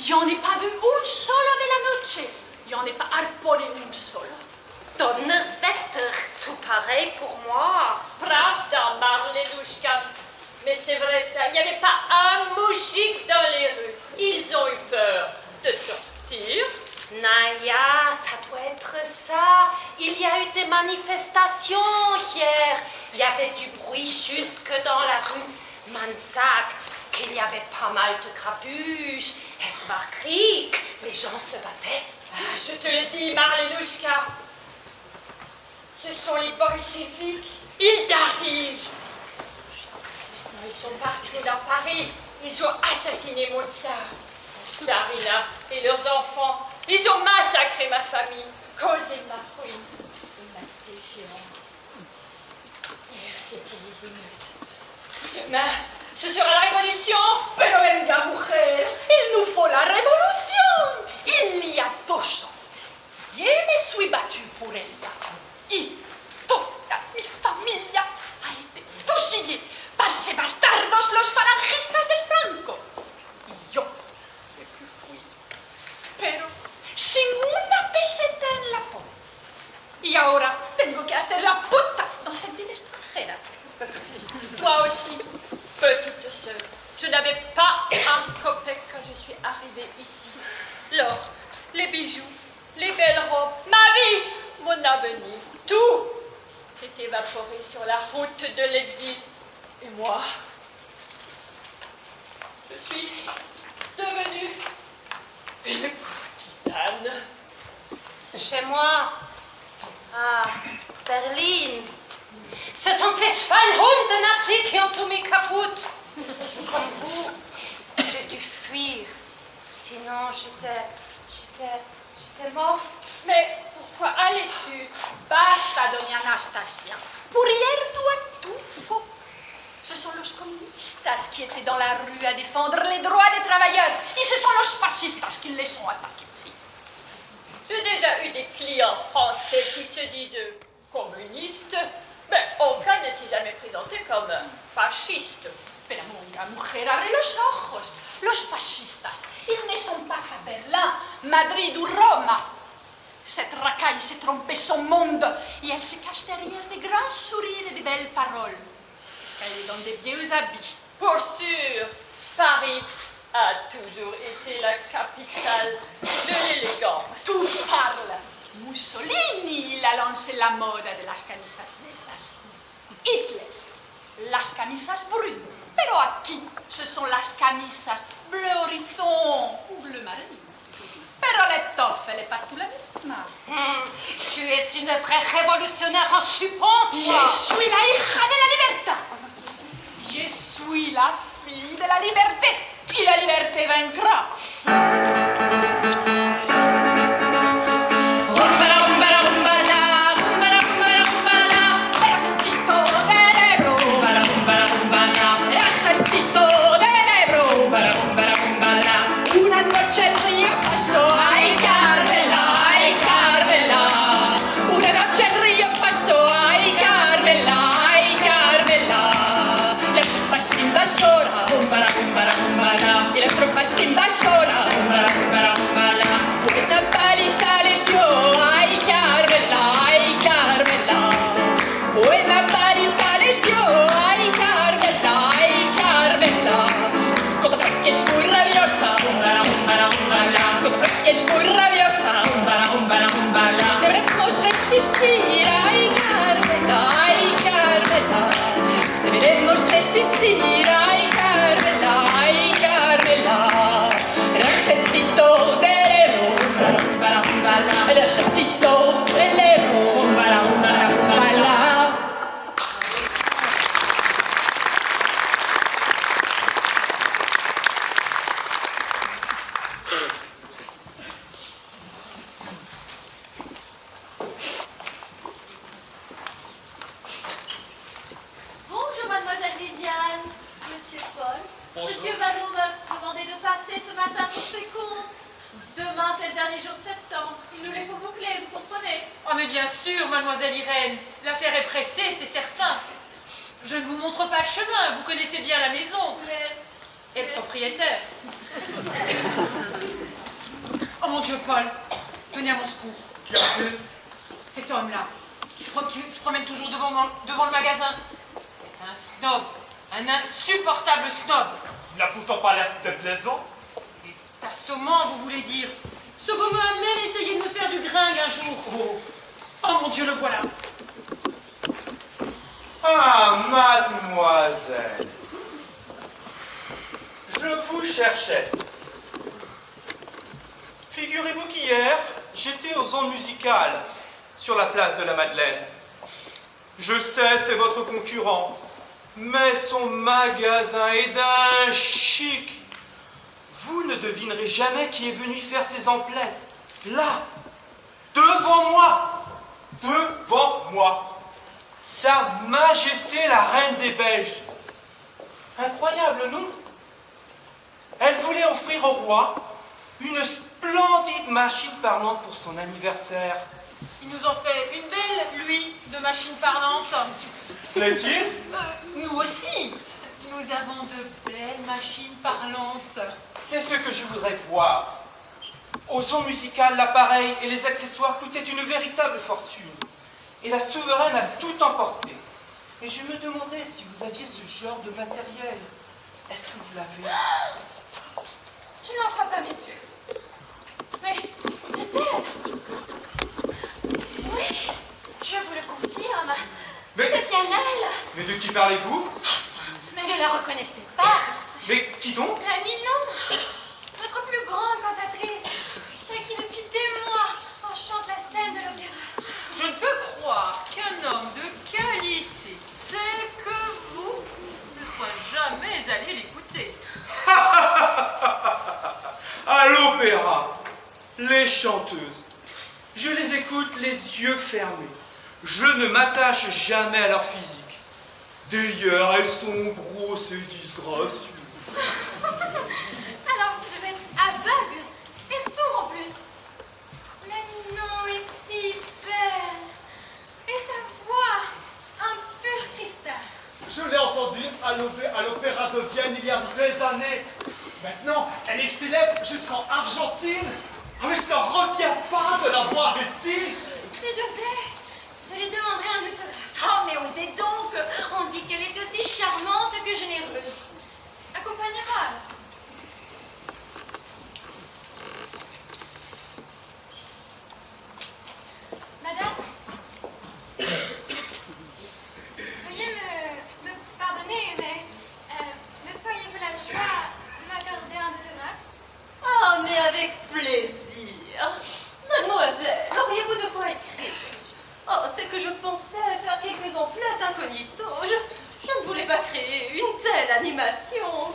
J'en ai pas vu un solo de la noche. J'en ai pas harponné un solo.
Donnerwetter, tout pareil pour moi. Pravda, Marlenushka. Mais c'est vrai ça, il n'y avait pas un moustique dans les rues. Ils ont eu peur de sortir. Naya, ça doit être ça. Il y a eu des manifestations hier. Il y avait du bruit jusque dans la rue. Man sagt qu'il y avait pas mal de grabuches. Es war Krieg. Les gens se battaient. Ah, je te le dis, Marlenushka. Ce sont les bolcheviks. Ils arrivent. Ils sont partout dans Paris. Ils ont assassiné mon tsar, Tsarina et leurs enfants. Ils ont massacré ma famille, causé ma ruine et ma déchéance. Hier, c'était les émeutes. Demain, Ce sera la révolution.
Pero venga, mujer, il nous faut la révolution. Il y a 2 ans, je me suis battue pour ella. Y toda mi familia ha été fusillée par ces bastardos, los falangistas del Franco. Y yo he pu fuir, pero sin una peseta en la pobre. Y ahora tengo que hacer la puta dans cette ville extranjera.
Moi aussi, petite sœur. Je n'avais pas un copec quand je suis arrivée ici. L'or, les bijoux, les belles robes, ma vie, mon avenir, tout s'est évaporé sur la route de l'exil. Et moi, je suis devenue une courtisane.
Chez moi, à Berlin, ce sont ces Schweinhunde de nazis qui ont tout mis capote. Comme vous, j'ai dû fuir. Sinon, j'étais morte.
Mais pourquoi allais-tu?
Basta, doña Anastasia. Pour hier, toi, tout faux. Ce sont los comunistas qui étaient dans la rue à défendre les droits des travailleurs. Et ce sont los fascistas qui les ont attaqués ici.
J'ai déjà eu des clients français qui se disent communistes, mais aucun ne s'est jamais présenté comme fasciste.
Pero monga, mujer, abre los ojos. Los fascistas, ils ne sont pas qu'à Berlin, Madrid ou Rome. Cette racaille s'est trompée son monde et elle se cache derrière des grands sourires et des belles paroles. Elle est dans des vieux habits.
Pour sûr, Paris a toujours été la capitale de l'élégance.
Tout parle. Mussolini, il a lancé la mode de las camisas negras. Hitler, las camisas brunes. Pero aquí, ce sont las camisas bleu horizon ou bleu marine. Pero l'étoffe, elle est partout la misma.
Tu es une vraie révolutionnaire en chupon, toi.
Je suis la hija de la libertad. Je suis la fille de la liberté. Et la liberté vaincra. Una noche el río pasó, ay Carmela, ay Carmela. Una noche el río pasó, ay Carmela, ay Carmela. Las tropas invasoras, y las tropas invasoras, una paliza les dio, ay Carmela, ay Carmela. Buena paliza les dio, ay Carmela, ay Carmela. Que es muy rabiosa, que es muy rabiosa, deberemos resistir, ay Carmela, ay Carmela, deberemos resistir, ay Carmela, ay Carmela, el ejército del Ebro, el ejército del Ebro,
Bonjour, mademoiselle Viviane, monsieur Paul. Monsieur Vallot m'a demandé de passer ce matin pour ses comptes. Demain, c'est le dernier jour de septembre. Il nous les faut boucler, vous comprenez?
Ah mais bien sûr, mademoiselle Irène, l'affaire est pressée, c'est certain. Je ne vous montre pas le chemin, vous connaissez bien la maison.
Merci.
Et le propriétaire. Oh mon Dieu, Paul, venez à mon secours. Cet homme-là, qui se promène toujours devant le magasin, c'est un snob, un insupportable snob.
Il n'a pourtant pas l'air déplaisant.
Assommant, vous voulez dire. Ce gommeux a même essayé de me faire du gringue un jour. Oh mon Dieu, le voilà.
Ah, mademoiselle. Je vous cherchais. Figurez-vous qu'hier, j'étais aux ondes musicales, sur la place de la Madeleine. Je sais, c'est votre concurrent, mais son magasin est d'un chic. Vous ne devinerez jamais qui est venu faire ses emplettes. Là, devant moi, Sa Majesté la Reine des Belges.
Incroyable, non? Elle voulait offrir au roi une splendide machine parlante pour son anniversaire.
Il nous en fait une belle, lui, de machine parlante.
Plaît-il?
Nous aussi, nous avons de belles machines parlantes.
C'est ce que je voudrais voir. Au son musical, l'appareil et les accessoires coûtaient une véritable fortune. Et la souveraine a tout emporté. Et je me demandais si vous aviez ce genre de matériel. Est-ce que vous l'avez?
Je n'en crois pas mes yeux. Mais c'est elle. Oui, je vous le confirme.
Mais-
C'est bien elle.
Mais de qui parlez-vous?
Mais je la reconnaissais pas.
Mais qui donc?
La Ninon, notre plus grande cantatrice, celle qui depuis des mois enchante la scène de l'opéra.
Je ne peux croire qu'un homme de qualité tel que vous ne soit jamais allé l'écouter.
À l'opéra, les chanteuses. Je les écoute les yeux fermés. Je ne m'attache jamais à leur physique. D'ailleurs, elles sont grosses et disgracieuses.
Alors vous devez être aveugle et sourd en plus. La Ninon est si belle. Et sa voix, un pur cristal.
Je l'ai entendue à l'Opéra de Vienne il y a des années. Maintenant, elle est célèbre jusqu'en Argentine. Ah, mais je ne reviens pas de la voir ici.
Si j'osais, je lui demanderais un autographe.
Oh, mais osez donc! On dit qu'elle est aussi charmante que généreuse.
Accompagnez-moi alors. Madame, veuillez me pardonner, mais me feriez-vous la joie de m'accorder un autographe?
Oh, mais avec plaisir. Mademoiselle, auriez-vous de quoi écrire? Oh, c'est que je pensais faire quelques emplettes incognito. Je ne voulais pas créer une telle animation.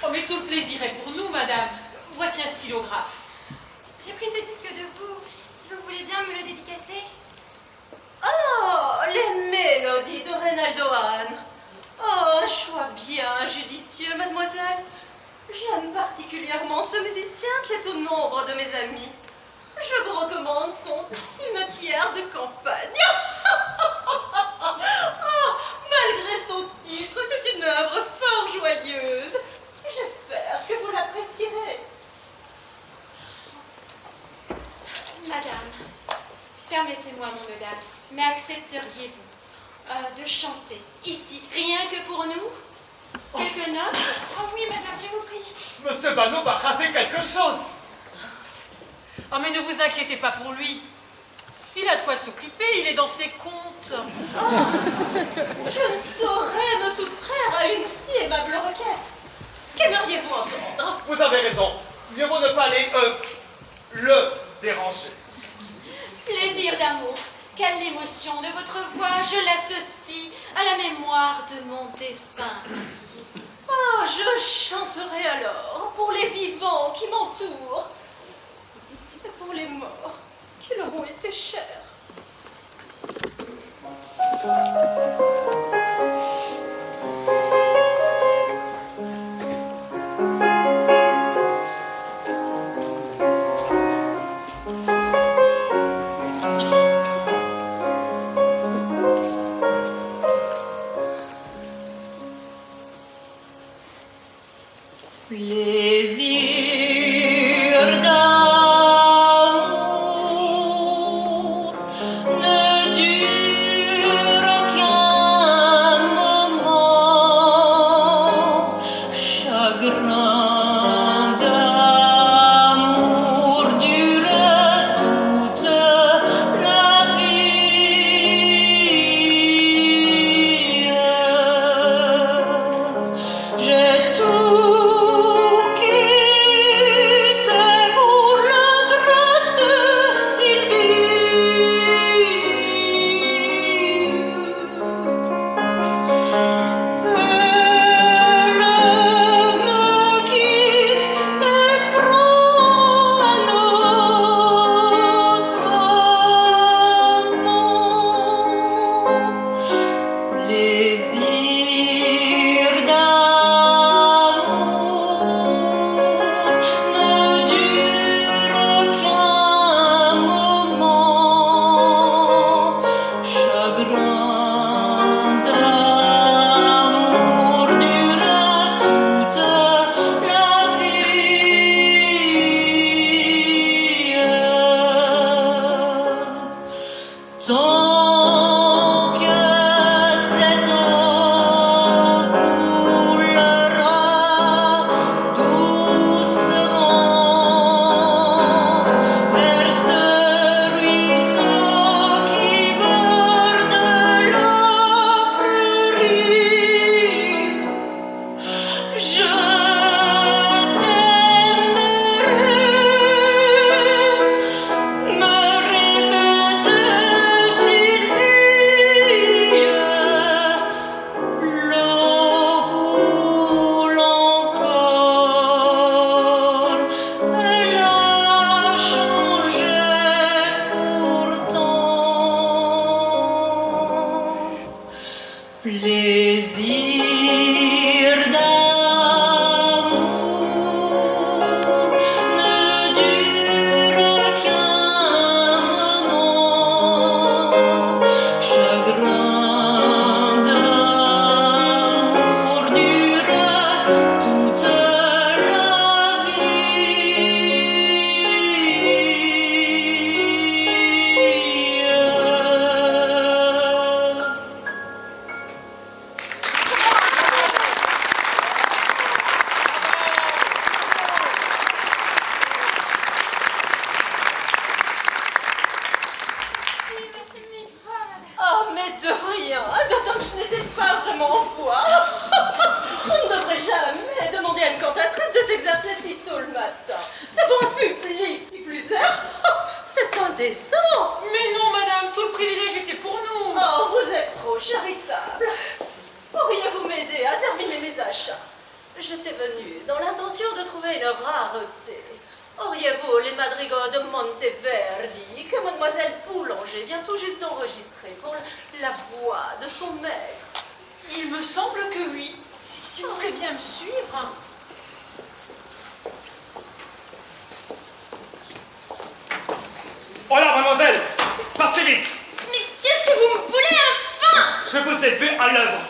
Oh, mais tout le plaisir est pour nous, madame. Voici un stylographe.
J'ai pris ce disque de vous, si vous voulez bien me le dédicacer.
Oh, les mélodies de Reynaldo Hahn. Oh, un choix bien judicieux, mademoiselle. J'aime particulièrement ce musicien qui est au nombre de mes amis. Je vous recommande son cimetière de campagne. Oh, malgré son titre, c'est une œuvre fort joyeuse. J'espère que vous l'apprécierez.
Madame, permettez-moi mon audace, mais accepteriez-vous de chanter ici, rien que pour nous? Quelques notes? Oh oui, madame, je vous prie.
Monsieur Banot va rater quelque chose.
Oh, mais ne vous inquiétez pas pour lui. Il a de quoi s'occuper, il est dans ses comptes.
Oh, je ne saurais me soustraire à une si aimable requête. Qu'aimeriez-vous entendre?
Vous avez raison. Mieux vaut ne pas aller le déranger.
Plaisir d'amour, quelle émotion de votre voix, je l'associe à la mémoire de mon défunt.
Oh, je chanterai alors pour les vivants qui m'entourent et pour les morts qui leur ont été chers.
Plaisir d'amour ne dure qu'un moment, chagrin d'amour dure toute la vie. J'ai tout quitté
passer si tôt le matin, devant un public qui plus est. C'est indécent.
Mais non, madame, tout le privilège était pour nous.
Oh, vous êtes trop charitable. Pourriez-vous m'aider à terminer mes achats? J'étais venue dans l'intention de trouver une rareté. Auriez-vous les madrigaux de Monteverdi que mademoiselle Boulanger vient tout juste d'enregistrer pour la voix de son maître?
Il me semble que oui. Si vous voulez bien me suivre.
Voilà, mademoiselle, passez vite.
Mais qu'est-ce que vous me voulez enfin?
Je vous ai vu à l'œuvre.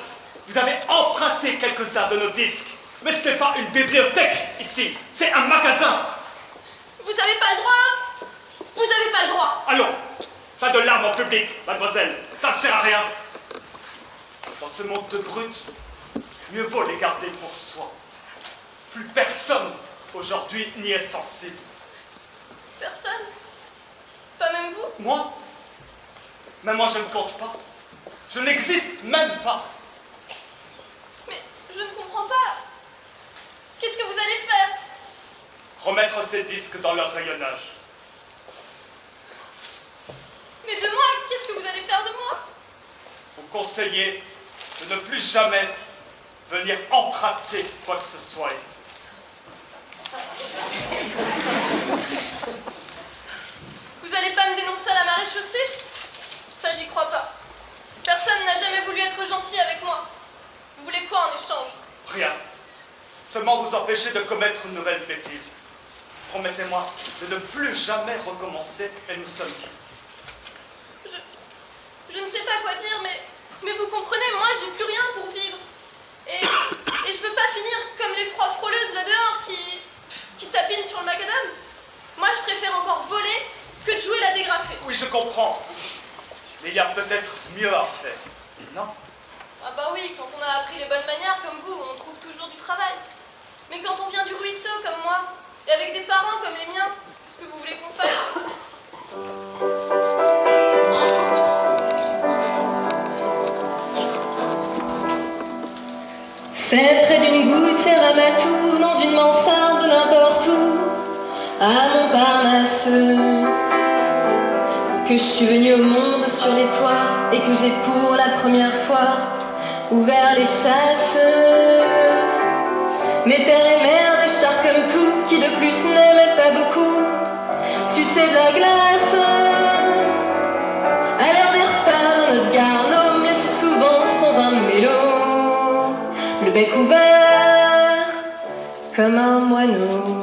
Vous avez emprunté quelques-uns de nos disques. Mais ce n'est pas une bibliothèque ici, c'est un magasin.
Vous avez pas le droit. Vous avez pas le droit.
Allons, pas de larmes en public, mademoiselle, ça ne sert à rien. Dans ce monde de brutes, mieux vaut les garder pour soi. Plus personne aujourd'hui n'y est sensible.
Personne? Pas même vous?
Moi? Mais moi je ne compte pas. Je n'existe même pas.
Mais je ne comprends pas. Qu'est-ce que vous allez faire?
Remettre ces disques dans leur rayonnage.
Mais de moi, qu'est-ce que vous allez faire de moi?
Vous conseiller de ne plus jamais venir emprunter quoi que ce soit ici.
Vous allez pas me dénoncer à la maréchaussée? Ça, j'y crois pas. Personne n'a jamais voulu être gentil avec moi. Vous voulez quoi en échange?
Rien. Seulement vous empêcher de commettre une nouvelle bêtise. Promettez-moi de ne plus jamais recommencer et nous sommes quittes.
Je ne sais pas quoi dire, mais vous comprenez, moi, j'ai plus rien pour vivre. Et je veux pas finir comme les 3 frôleuses là dehors qui tapinent sur le macadam. Moi, je préfère encore voler que de jouer la dégrafée.
Oui, je comprends. Mais il y a peut-être mieux à faire, non?
Ah bah oui, quand on a appris les bonnes manières comme vous, on trouve toujours du travail. Mais quand on vient du ruisseau comme moi, et avec des parents comme les miens, qu'est-ce que vous voulez qu'on fasse?
C'est près d'une gouttière à Matou, dans une mansarde n'importe où, à Montparnasse, que je suis venue au monde sur les toits et que j'ai pour la première fois ouvert les chasses. Mes pères et mères, des chars comme tout, qui de plus n'aimaient pas beaucoup sucer de la glace. À l'heure des repas dans notre garnome, laissé souvent sans un mélo, le bec ouvert comme un moineau.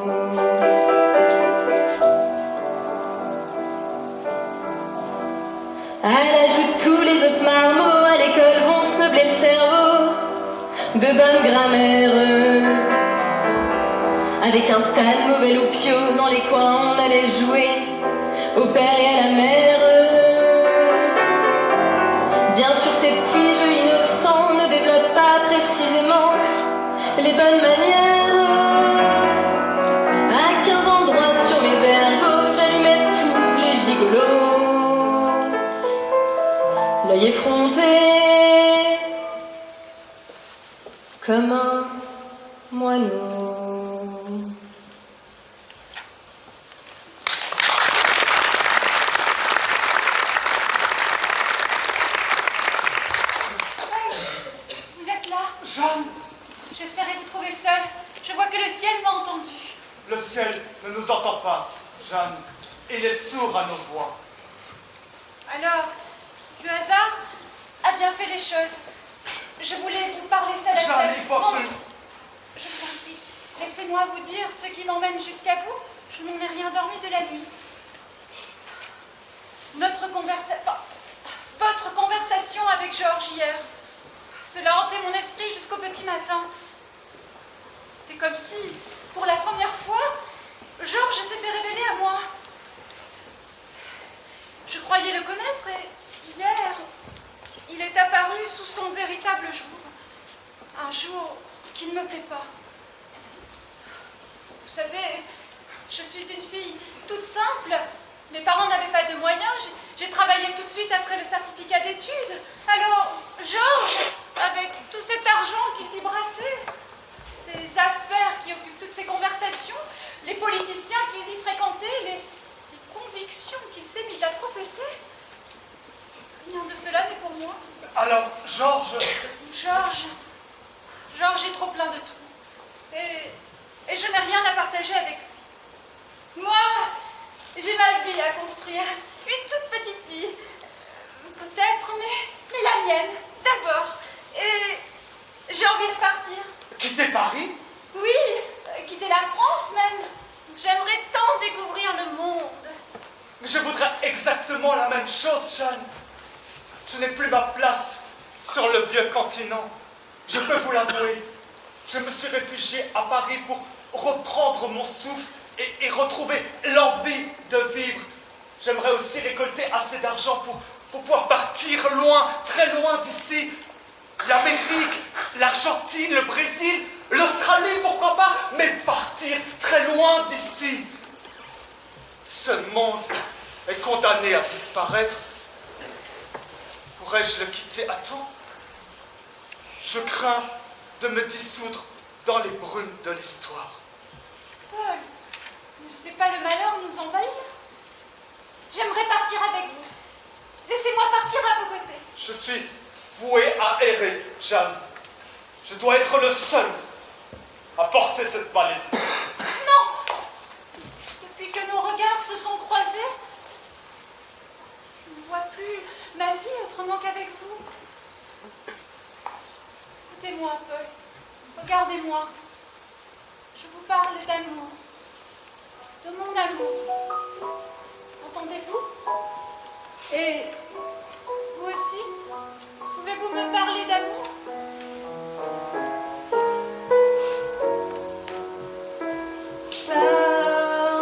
À l'ajout de tous les autres marmots, à l'école vont se meubler le cerveau de bonne grammaire. Avec un tas de mauvais loupiaux, dans les coins on allait jouer au père et à la mère. Bien sûr ces petits jeux innocents ne développent pas précisément les bonnes manières. À 15 ans droite sur mes ergots, j'allumais tous les gigolos, l'œil effronté comme un moineau.
Vous êtes là?
Jeanne,
J'espérais vous trouver seule. Je vois que le ciel m'a entendu.
le ciel ne nous entend pas, Jeanne. Il est sourd à nos voix.
Alors, le hasard a bien fait les choses. Je voulais vous parler seule à
Jeanne,
seule.
il faut que
Je vous en prie, laissez-moi vous dire ce qui m'emmène jusqu'à vous. Je n'en ai rien dormi de la nuit. Votre conversation avec Georges hier, cela hantait mon esprit jusqu'au petit matin. C'était comme si, pour la première fois, Georges s'était révélé à moi. Je croyais le connaître et hier, il est apparu sous son véritable jour. Un jour qui ne me plaît pas. Vous savez, je suis une fille toute simple. Mes parents n'avaient pas de moyens. J'ai travaillé tout de suite après le certificat d'études. Alors, Georges, avec tout cet argent qu'il y brassait, ces affaires qui occupent toutes ces conversations,
Alors, Georges...
Georges est trop plein de tout. Et je n'ai rien à partager avec lui. Moi, j'ai ma vie à construire. Une toute petite vie. Peut-être, mais la mienne, d'abord. Et j'ai envie de partir.
Quitter Paris?
Oui, quitter la France même. J'aimerais tant découvrir le monde.
Mais je voudrais exactement la même chose, Jeanne. Je n'ai plus ma place sur le vieux continent. Je peux vous l'avouer. Je me suis réfugié à Paris pour reprendre mon souffle et retrouver l'envie de vivre. J'aimerais aussi récolter assez d'argent pour pouvoir partir loin, très loin d'ici. L'Amérique, l'Argentine, le Brésil, l'Australie, pourquoi pas, mais partir très loin d'ici. Ce monde est condamné à disparaître. Pourrais-je le quitter à temps? Je crains de me dissoudre dans les brumes de l'histoire.
Paul, ne laissez pas le malheur nous envahir. J'aimerais partir avec vous. Laissez-moi partir à vos côtés.
Je suis voué à errer, Jeanne. Je dois être le seul à porter cette malédiction.
Non! Depuis que nos regards se sont croisés, je ne vois plus ma vie autrement qu'avec vous. Écoutez-moi, Paul. Regardez-moi. Je vous parle d'amour. De mon amour. Entendez-vous? Et vous aussi? Pouvez-vous me parler d'amour?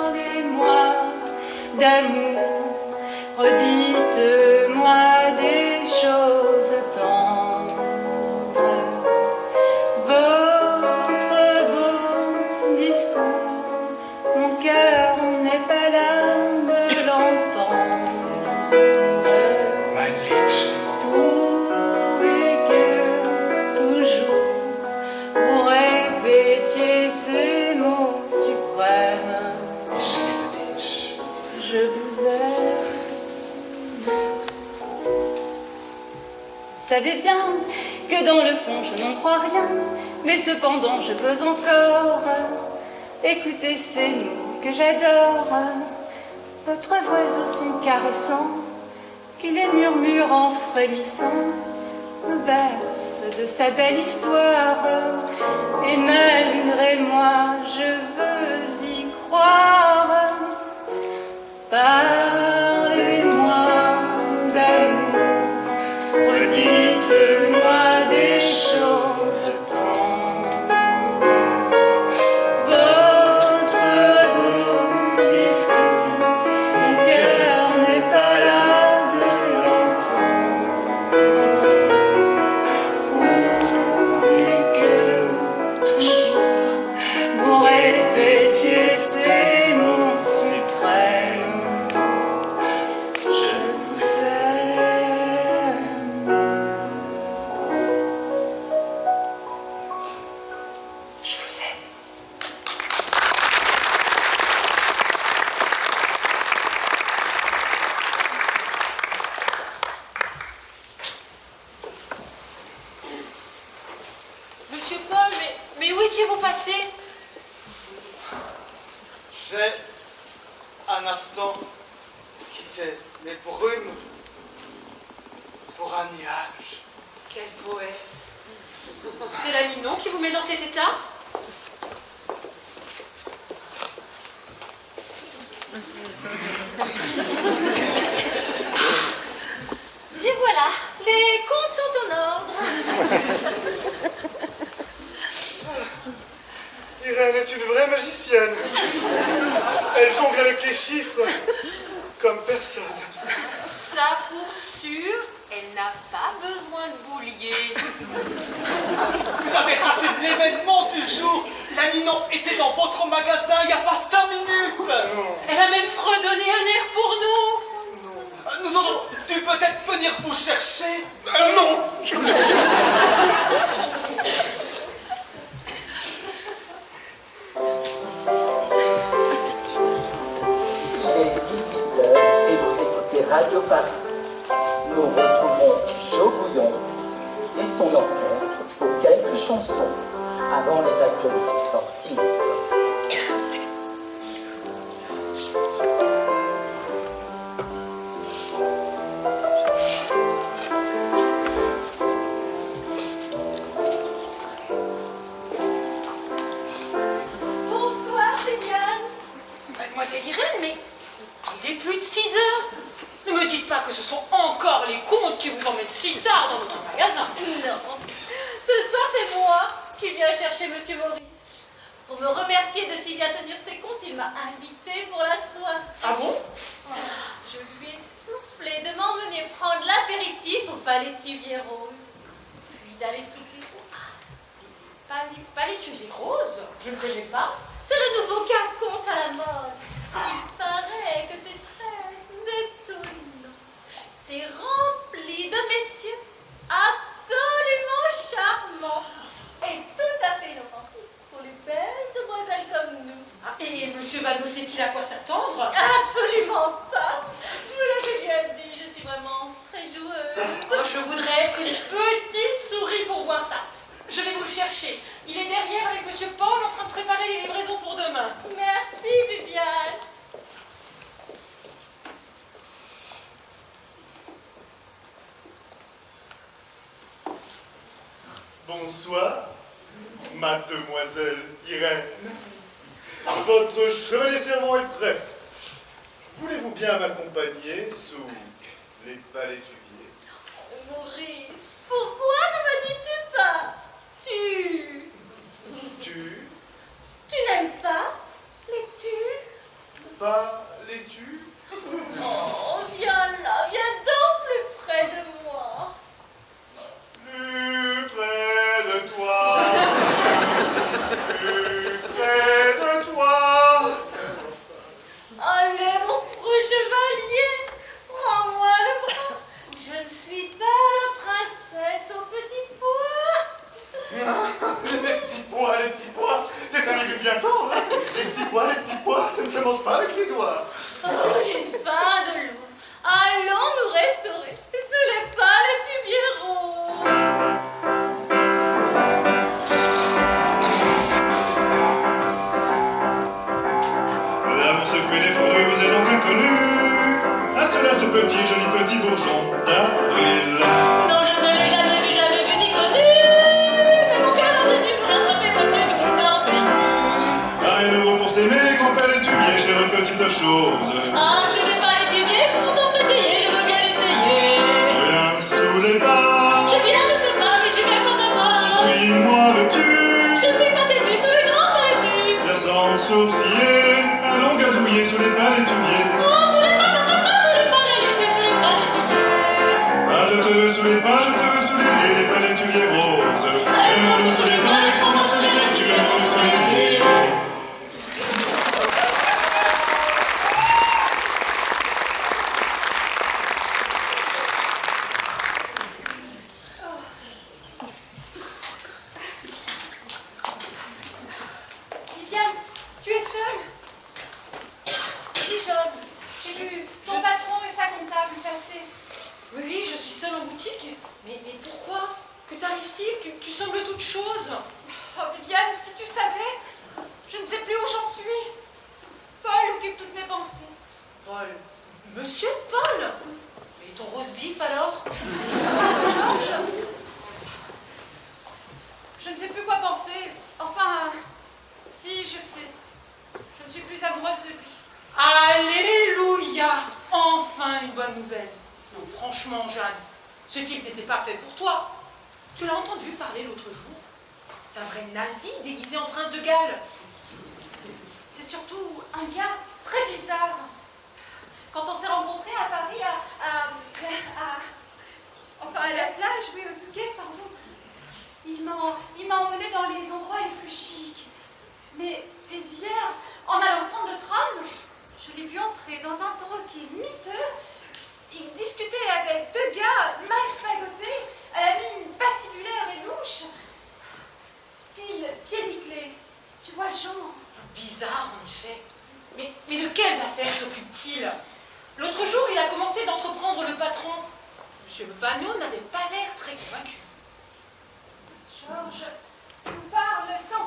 Parlez-moi d'amour, redites-moi des choses tendres. Votre beau discours, mon cœur n'est pas là de l'entendre.
Mein Liebchen.
Pourvu que toujours vous répétiez ces mots suprêmes.
Ich liebe dich.
Je vous aime. Vous savez bien que dans le fond je n'en crois rien, mais cependant je veux encore écouter ces mots que j'adore. Votre voix au son caressant, qui les murmure en frémissant, me berce de sa belle histoire. Et malgré moi, je veux y croire. Parlez-moi d'amour, redites-moi des choses tendres. Votre beau discours, mon cœur n'est pas là de l'entendre. Pourvu que toujours vous répétiez ces mots suprêmes. Je vous aime. Je vous aime.
Monsieur Paul, mais où étiez-vous passé?
J'ai un instant quitté les brumes pour un nuage.
Quel poète. C'est la Ninon qui vous met dans cet état?
Et voilà, les comptes sont en ordre.
Irène est une vraie magicienne. Elle jongle avec les chiffres comme personne.
Ça pour sûr, elle n'a pas besoin de boulier.
Vous avez raté l'événement du jour. La Ninon était dans votre magasin il n'y a pas 5 minutes.
Elle a même fredonné un air pour nous.
Nous aurions dû peut-être venir vous chercher. Non.
Il est 18h et vous écoutez Radio Paris. Nous retrouvons Chaud Bouillon dont les activités sportives.
Bonsoir, Viviane.
Mademoiselle Irène, mais il est plus de 6 heures. Ne me dites pas que ce sont encore les comptes qui vous emmènent si tard dans notre magasin.
Non, ce soir c'est moi qui viens chercher Monsieur Maurice. Pour me remercier de si bien tenir ses comptes, il m'a invité pour la soirée.
Ah bon?
Je lui ai soufflé de m'emmener prendre l'apéritif au Palétuvier Rose, puis d'aller souper au
Palétuvier Rose? Je ne connais pas.
C'est le nouveau cave-conce à la mode. Il paraît que c'est très étonnant. C'est rempli de messieurs absolument charmants et tout à fait inoffensifs pour les belles demoiselles comme nous.
Ah, et Monsieur Vano sait-il à quoi s'attendre?
Absolument pas. Je vous l'avais bien dit, je suis vraiment très joueuse.
Oh, je voudrais être une petite souris pour voir ça. Je vais vous le chercher. Il est derrière avec Monsieur Paul en train de préparer les livraisons pour demain.
Merci, Viviane.
Bonsoir, mademoiselle Irène. Votre chevalier servant est prêt. Voulez-vous bien m'accompagner sous les palétuviers?
Maurice, pourquoi ne me dis-tu pas tu? Tu n'aimes pas les tu?
Pas les tu?
Oh, viens là, viens donc plus près de moi.
Plus près de toi. Plus près de toi.
Allez, mon preux chevalier, prends-moi le bras. Je ne suis pas la princesse au petit pois.
Les petits pois, c'est un légume bien tendre. Hein. Les petits pois, ça ne se mange pas avec les doigts.
Oh, j'ai faim de loup. Allons nous restaurer sous les palétuviers roses.
L'amour se fruit défendu vous est donc inconnu. À cela ce joli petit bourgeon d'avril.
Non, je ne l'ai jamais vu, jamais vu ni connu. Mais mon cœur a dû vous l'attraper, vois-tu, tout mon temps perdu.
Ah, et le vaut pour s'aimer les grands palétuviers, chère petite chose.
Ah, sous les palétuviers, vous sont frétillés, je veux bien l'essayer.
Rien sous les pas.
Je viens de ce pas, mais j'y vais pas à moi.
Suis-moi, veux-tu?
Je suis pas têtue sous les grands palétus.
Viens sans sourciller, allons gazouiller sous les palétuviers.
Oh, sous les pas, sous les palétus, sous les palétuviers.
Ah, je te veux sous les pas, je te veux sous les palétuviers roses. Aimons-nous sous les pas, aimons-nous sous les laitues, aimons-nous sous les pieds.
Viviane, tu es seule? Oui, John. J'ai vu ton patron et sa comptable passer.
Oui, je suis seule en boutique. Mais pourquoi? Que t'arrive-t-il? Tu sembles toute chose.
Oh, Viviane, si tu savais, je ne sais plus où j'en suis. Paul occupe toutes mes pensées.
Paul. Monsieur Paul? Et ton roast beef alors?
Georges, je ne sais plus quoi penser. Enfin, si, je sais. Je ne suis plus amoureuse de lui.
Alléluia! Enfin une bonne nouvelle. Non, franchement, Jeanne, ce type n'était pas fait pour toi. Tu l'as entendu parler l'autre jour? C'est un vrai nazi déguisé en prince de Galles.
C'est surtout un gars très bizarre. Quand on s'est rencontrés à Paris, à la plage, oui, au Touquet, pardon, il m'a emmené dans les endroits les plus chics. Mais hier, en allant prendre le tram, je l'ai vu entrer dans un troquet miteux. Il discutait avec deux gars mal fagotés, à la mine patibulaire et louche. Style pied nickelé. Tu vois le genre?
Bizarre, en effet. Mais de quelles affaires s'occupe-t-il? L'autre jour, il a commencé d'entreprendre le patron. Monsieur Vano n'avait pas l'air très convaincu.
Georges, tu me parles sans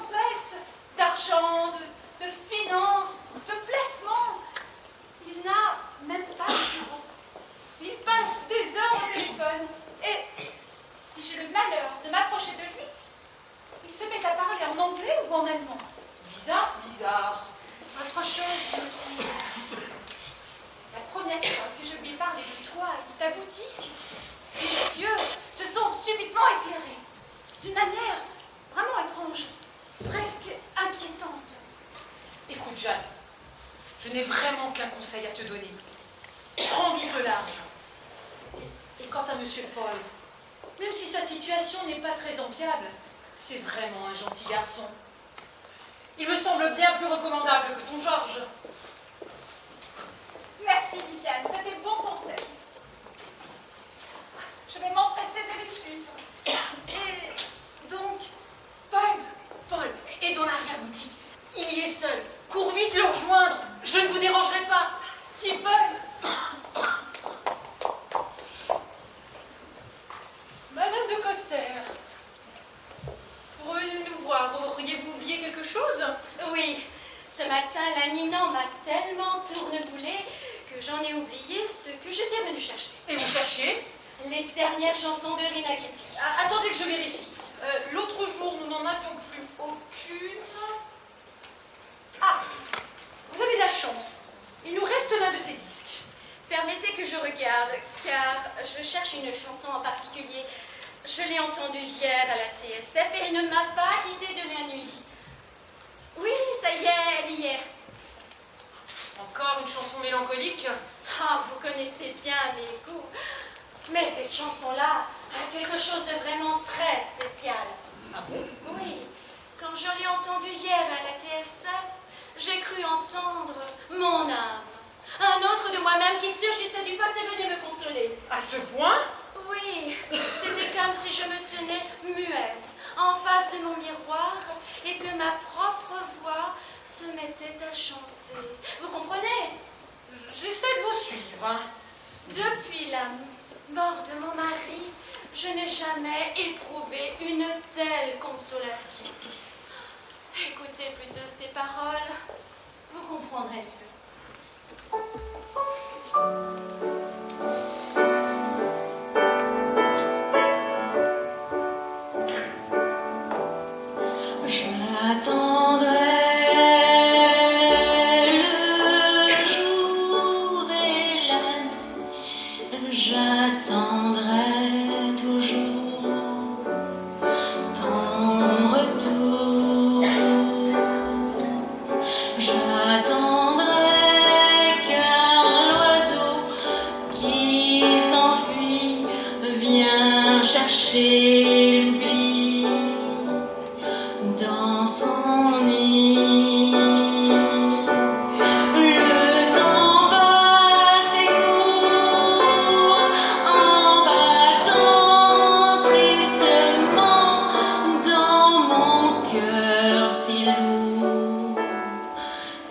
enrhumé ou quand même non?
Bizarre, bizarre.
Autre chose. La première fois que je lui ai parlé de toi et de ta boutique, mes yeux se sont subitement éclairés. D'une manière vraiment étrange, presque inquiétante.
Écoute, Jeanne, je n'ai vraiment qu'un conseil à te donner. Prends vite le large. Et quant à Monsieur Paul, même si sa situation n'est pas très enviable, c'est vraiment un gentil garçon. Il me semble bien plus recommandable que ton Georges.
Merci Viviane de tes bons conseils. Je vais m'empresser de les suivre.
Et donc, Paul est dans l'arrière-boutique. Il y est seul. Cours vite le rejoindre. Je ne vous dérangerai pas.
Si Paul.
Madame de Coster, revenez nous voir. Auriez-vous oublié quelque chose?
Oui, ce matin, la Ninan m'a tellement tourneboulé que j'en ai oublié ce que j'étais venue chercher.
Et vous cherchez?
Les dernières chansons de Rina Ketty.
Ah, attendez que je vérifie. L'autre jour, nous n'en avions plus aucune. Ah, vous avez de la chance. Il nous reste l'un de ces disques.
Permettez que je regarde, car je cherche une chanson en particulier. Je l'ai entendue hier à la TSF et elle ne m'a pas quitté de la nuit. Oui, ça y est, elle y est.
Encore une chanson mélancolique?
Ah, vous connaissez bien mes goûts. Mais cette chanson-là a quelque chose de vraiment très spécial.
Ah bon?
Oui, quand je l'ai entendue hier à la TSF, j'ai cru entendre mon âme. Un autre de moi-même qui surgissait du poste et venait me consoler.
À ce point?
Oui, c'était comme si je me tenais muette en face de mon miroir et que ma propre voix se mettait à chanter. Vous comprenez?
J'essaie de vous suivre. Hein.
Depuis la mort de mon mari, je n'ai jamais éprouvé une telle consolation. Écoutez plutôt ces paroles, vous comprendrez mieux.
J'attendrai le jour et la nuit, j'attendrai toujours ton retour. J'attendrai qu'un oiseau qui s'enfuit vient chercher l'oubli dans son nid. Le temps passe et court en battant tristement dans mon cœur si lourd.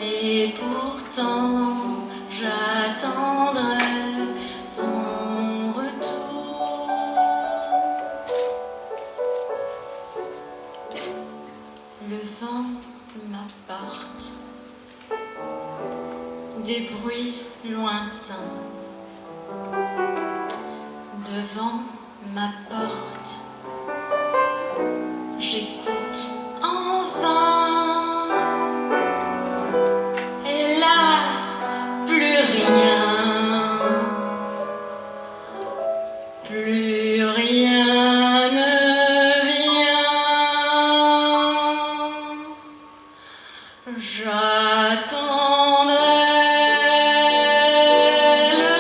Et pourtant j'attendrai ton retour. Le vent m'apporte des bruits lointains. Devant ma porte, j'écoute en vain. Hélas, plus rien. Plus rien ne vient. J'attendrai le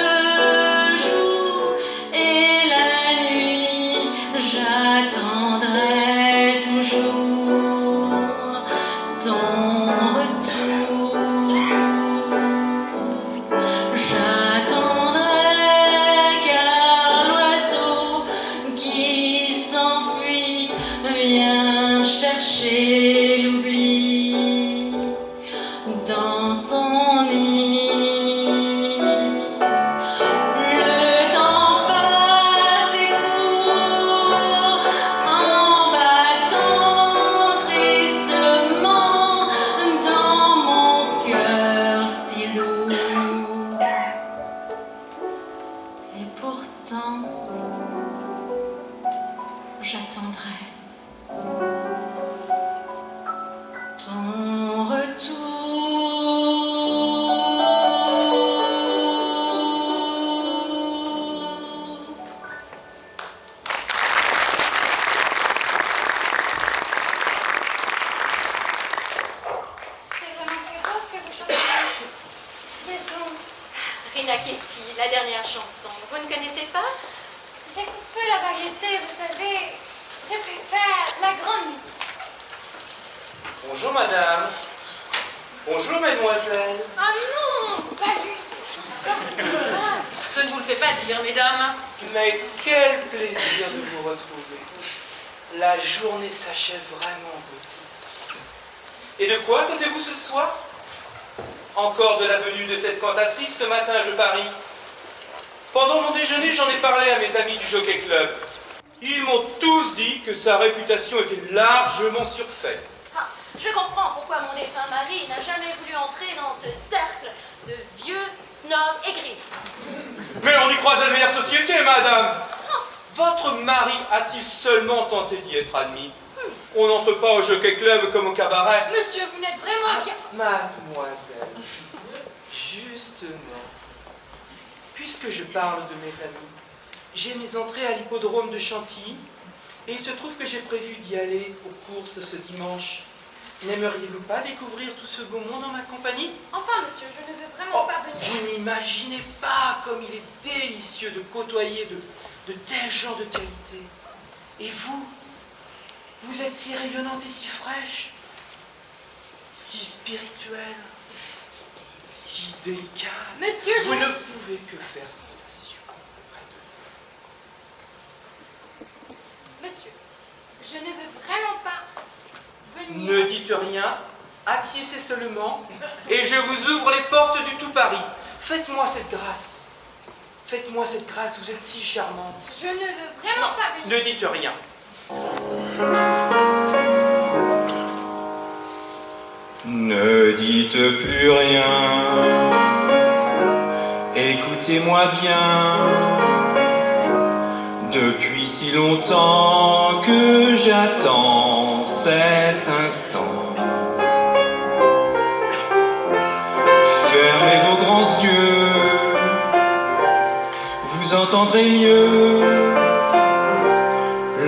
jour et la nuit. J'attendrai toujours ton retour. J'attendrai car l'oiseau qui s'enfuit vient chercher l'oubli dans
Katie, la dernière chanson. Vous ne connaissez pas?
J'écoute peu la variété, vous savez. Je préfère la grande musique.
Bonjour madame. Bonjour mademoiselle.
Ah non, pas lui.
Je ne vous le fais pas dire, mesdames.
Mais quel plaisir de vous retrouver. La journée s'achève vraiment beau. Et de quoi causez-vous ce soir? Encore de la venue de cette cantatrice ce matin, je parie. Pendant mon déjeuner, j'en ai parlé à mes amis du Jockey Club. Ils m'ont tous dit que sa réputation était largement surfaite.
Ah, je comprends pourquoi mon défunt mari n'a jamais voulu entrer dans ce cercle de vieux snobs aigris.
Mais on y croise la meilleure société, madame. Votre mari a-t-il seulement tenté d'y être admis? On n'entre pas au Jockey Club comme au cabaret.
Monsieur, vous n'êtes vraiment...
Mademoiselle, justement, puisque je parle de mes amis, j'ai mes entrées à l'hippodrome de Chantilly et il se trouve que j'ai prévu d'y aller aux courses ce dimanche. N'aimeriez-vous pas découvrir tout ce beau monde en ma compagnie?
Enfin, monsieur, je ne veux vraiment pas venir.
Vous n'imaginez pas comme il est délicieux de côtoyer de tels gens de qualité. Et vous êtes si rayonnante et si fraîche, si spirituelle, si délicate.
Monsieur,
vous ne pouvez que faire sensation auprès de
Monsieur, je ne veux vraiment pas venir.
Ne dites rien, acquiescez seulement, et je vous ouvre les portes du tout Paris. Faites-moi cette grâce. Faites-moi cette grâce, vous êtes si charmante.
Je ne veux vraiment pas venir.
Ne dites rien. Ne dites plus rien. Écoutez-moi bien. Depuis si longtemps que j'attends cet instant. Fermez vos grands yeux. Vous entendrez mieux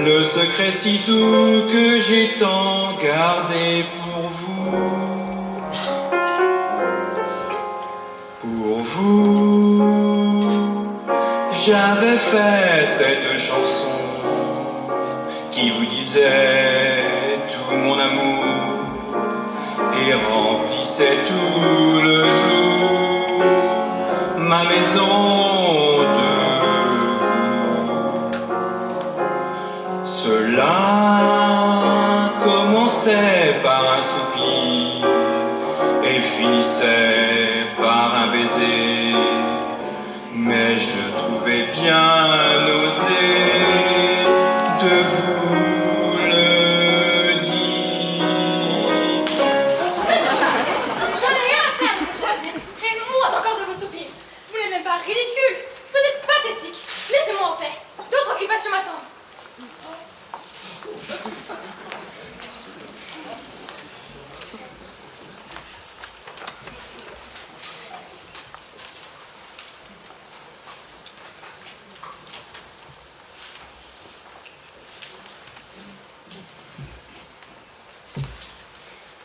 le secret si doux que j'ai tant gardé pour vous. Pour vous, j'avais fait cette chanson qui vous disait tout mon amour et remplissait tout le jour ma maison de vous. Cela commençait par un soupir et finissait par un baiser, mais je trouvais bien osé de vous le dire.
J'en ai rien à faire de vos chats, et moins encore de vos soupirs. Vous n'êtes même pas ridicule. Vous êtes pathétique. Laissez-moi en paix. D'autres occupations m'attendent.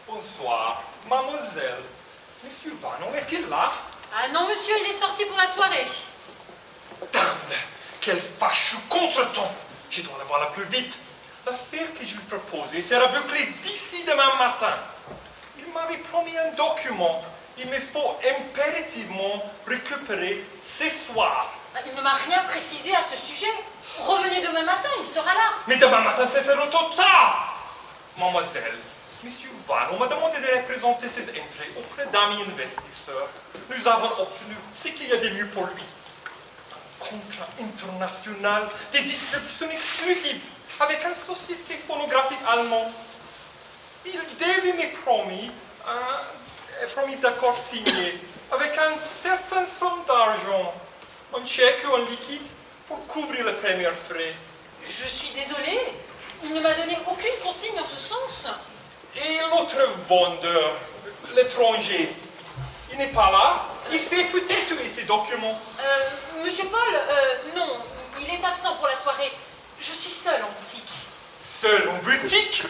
Bonsoir, mademoiselle. Monsieur Vanon est-il là?
Ah non, monsieur, il est sorti pour la soirée.
Dame, quel fâcheux contretemps! Je dois la voir la plus vite. L'affaire que je lui proposais sera bouclée d'ici demain matin. Il m'avait promis un document. Il me faut impérativement récupérer ce soir.
Il ne m'a rien précisé à ce sujet. Revenez demain matin, il sera là.
Mais demain matin, c'est trop tard! Mademoiselle, Monsieur Vanon m'a demandé de représenter ses intérêts auprès d'amis investisseurs. Nous avons obtenu ce qu'il y a de mieux pour lui. Un contrat international de distribution exclusive avec une société phonographique allemande. Il devait me promis un promis d'accord signé avec un certain somme d'argent, un chèque ou un liquide pour couvrir les premiers frais.
Je suis désolée, il ne m'a donné aucune consigne en ce sens.
Et l'autre vendeur, l'étranger, il n'est pas là? Il sait peut-être tuer ces documents.
Monsieur Paul, non, il est absent pour la soirée. Je suis seule en boutique.
Seul en boutique?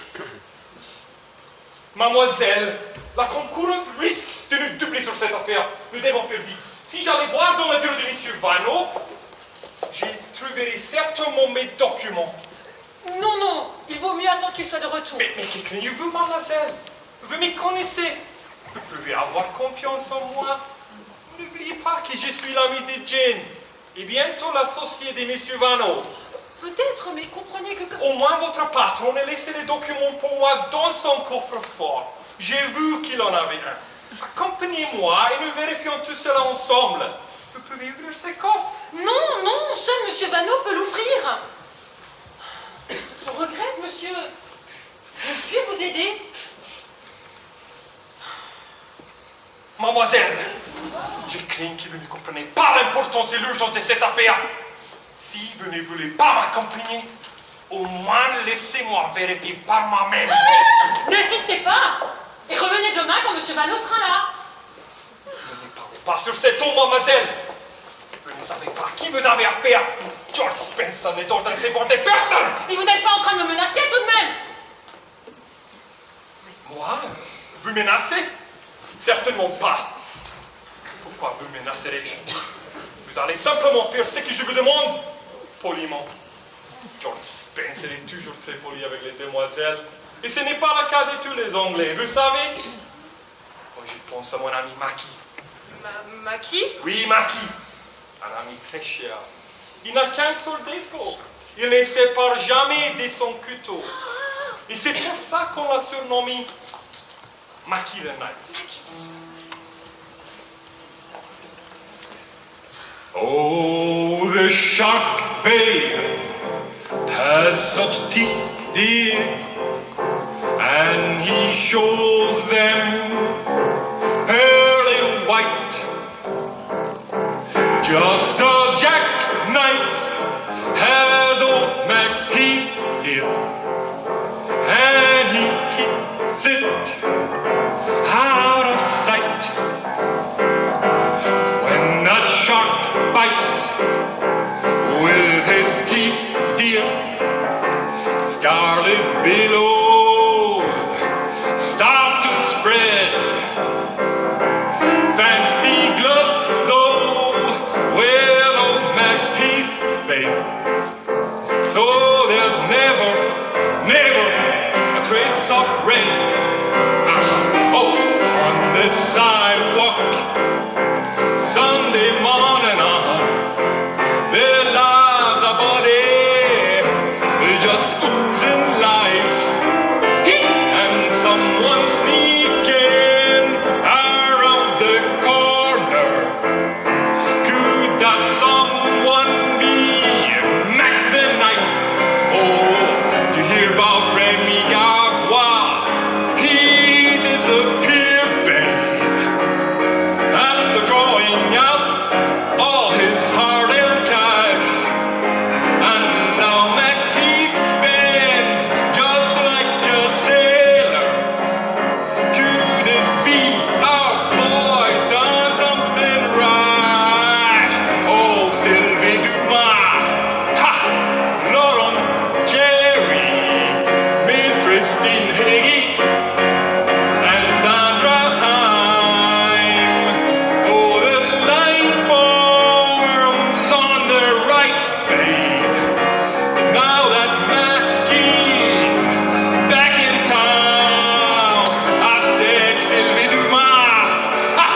Mademoiselle, la concurrence risque de nous doubler sur cette affaire. Nous devons faire vite. Si j'allais voir dans le bureau de M. Vanneau, j'y trouverais certainement mes documents.
Non, non, il vaut mieux attendre qu'il soit de retour.
Mais que craignez-vous, mademoiselle? Vous me connaissez. Vous pouvez avoir confiance en moi. N'oubliez pas que je suis l'ami de Jane et bientôt l'associé de M. Vanneau.
Peut-être, mais comprenez que...
Au moins votre patron a laissé les documents pour moi dans son coffre-fort. J'ai vu qu'il en avait un. Accompagnez-moi et nous vérifions tout cela ensemble. Vous pouvez ouvrir ce coffre?
Non, non, seul M. Vanneau peut l'ouvrir. Je regrette, monsieur. Je ne puis vous aider.
Mademoiselle, je crains que vous ne compreniez pas l'importance et l'urgence de cette affaire. Si vous ne voulez pas m'accompagner, au moins laissez-moi vérifier par moi-même.
N'insistez pas. Et revenez demain quand M. Vanneau sera là.
Ne parlez pas sur cet ton, mademoiselle. Vous ne savez pas à qui vous avez affaire. George Spencer n'est donc recevoir des personnes.
Mais vous n'êtes pas en train de me menacer tout de même.
Moi? Vous menacez? Certainement pas. Pourquoi vous menacerez-je? Vous allez simplement faire ce que je vous demande, poliment. George Spencer est toujours très poli avec les demoiselles. Et ce n'est pas le cas de tous les Anglais, vous savez? Moi, je pense à mon ami Mackie.
Mackie?
Oui, Mackie. Un ami très cher. Il n'a qu'un seul défaut. Il ne sépare jamais de son couteau. Et c'est pour ça qu'on l'a surnommé Mackie the Knife. Oh, the shark, babe, has such teeth, dear, and he shows them pearly white. Just a jackknife has old MacHeath here, and he keeps it out of sight. When that shark bites with his teeth, dear, scarlet billows start to spread. Fancy gloves, though, with old MacHeath, babe. So there's never a trace of red. Oh, on this sidewalk, Sunday morning, there lies a body just oozing life, and someone sneaking around the corner. Could that someone be Mac the Knife? Oh, do you hear about Remy Gardois? He disappeared, babe, after drawing out all his hard-earned cash. And now MacHeath spends just like a sailor. Could it be our boy done something rash? Oh, Sylvie Dumas, ha! Laurent Jerry, Miss Christine Higgy, and Sandra Heim. Oh, the line forms on the right, babe. Now that Mackie's back in town, I said Sylvie Dumas, ha!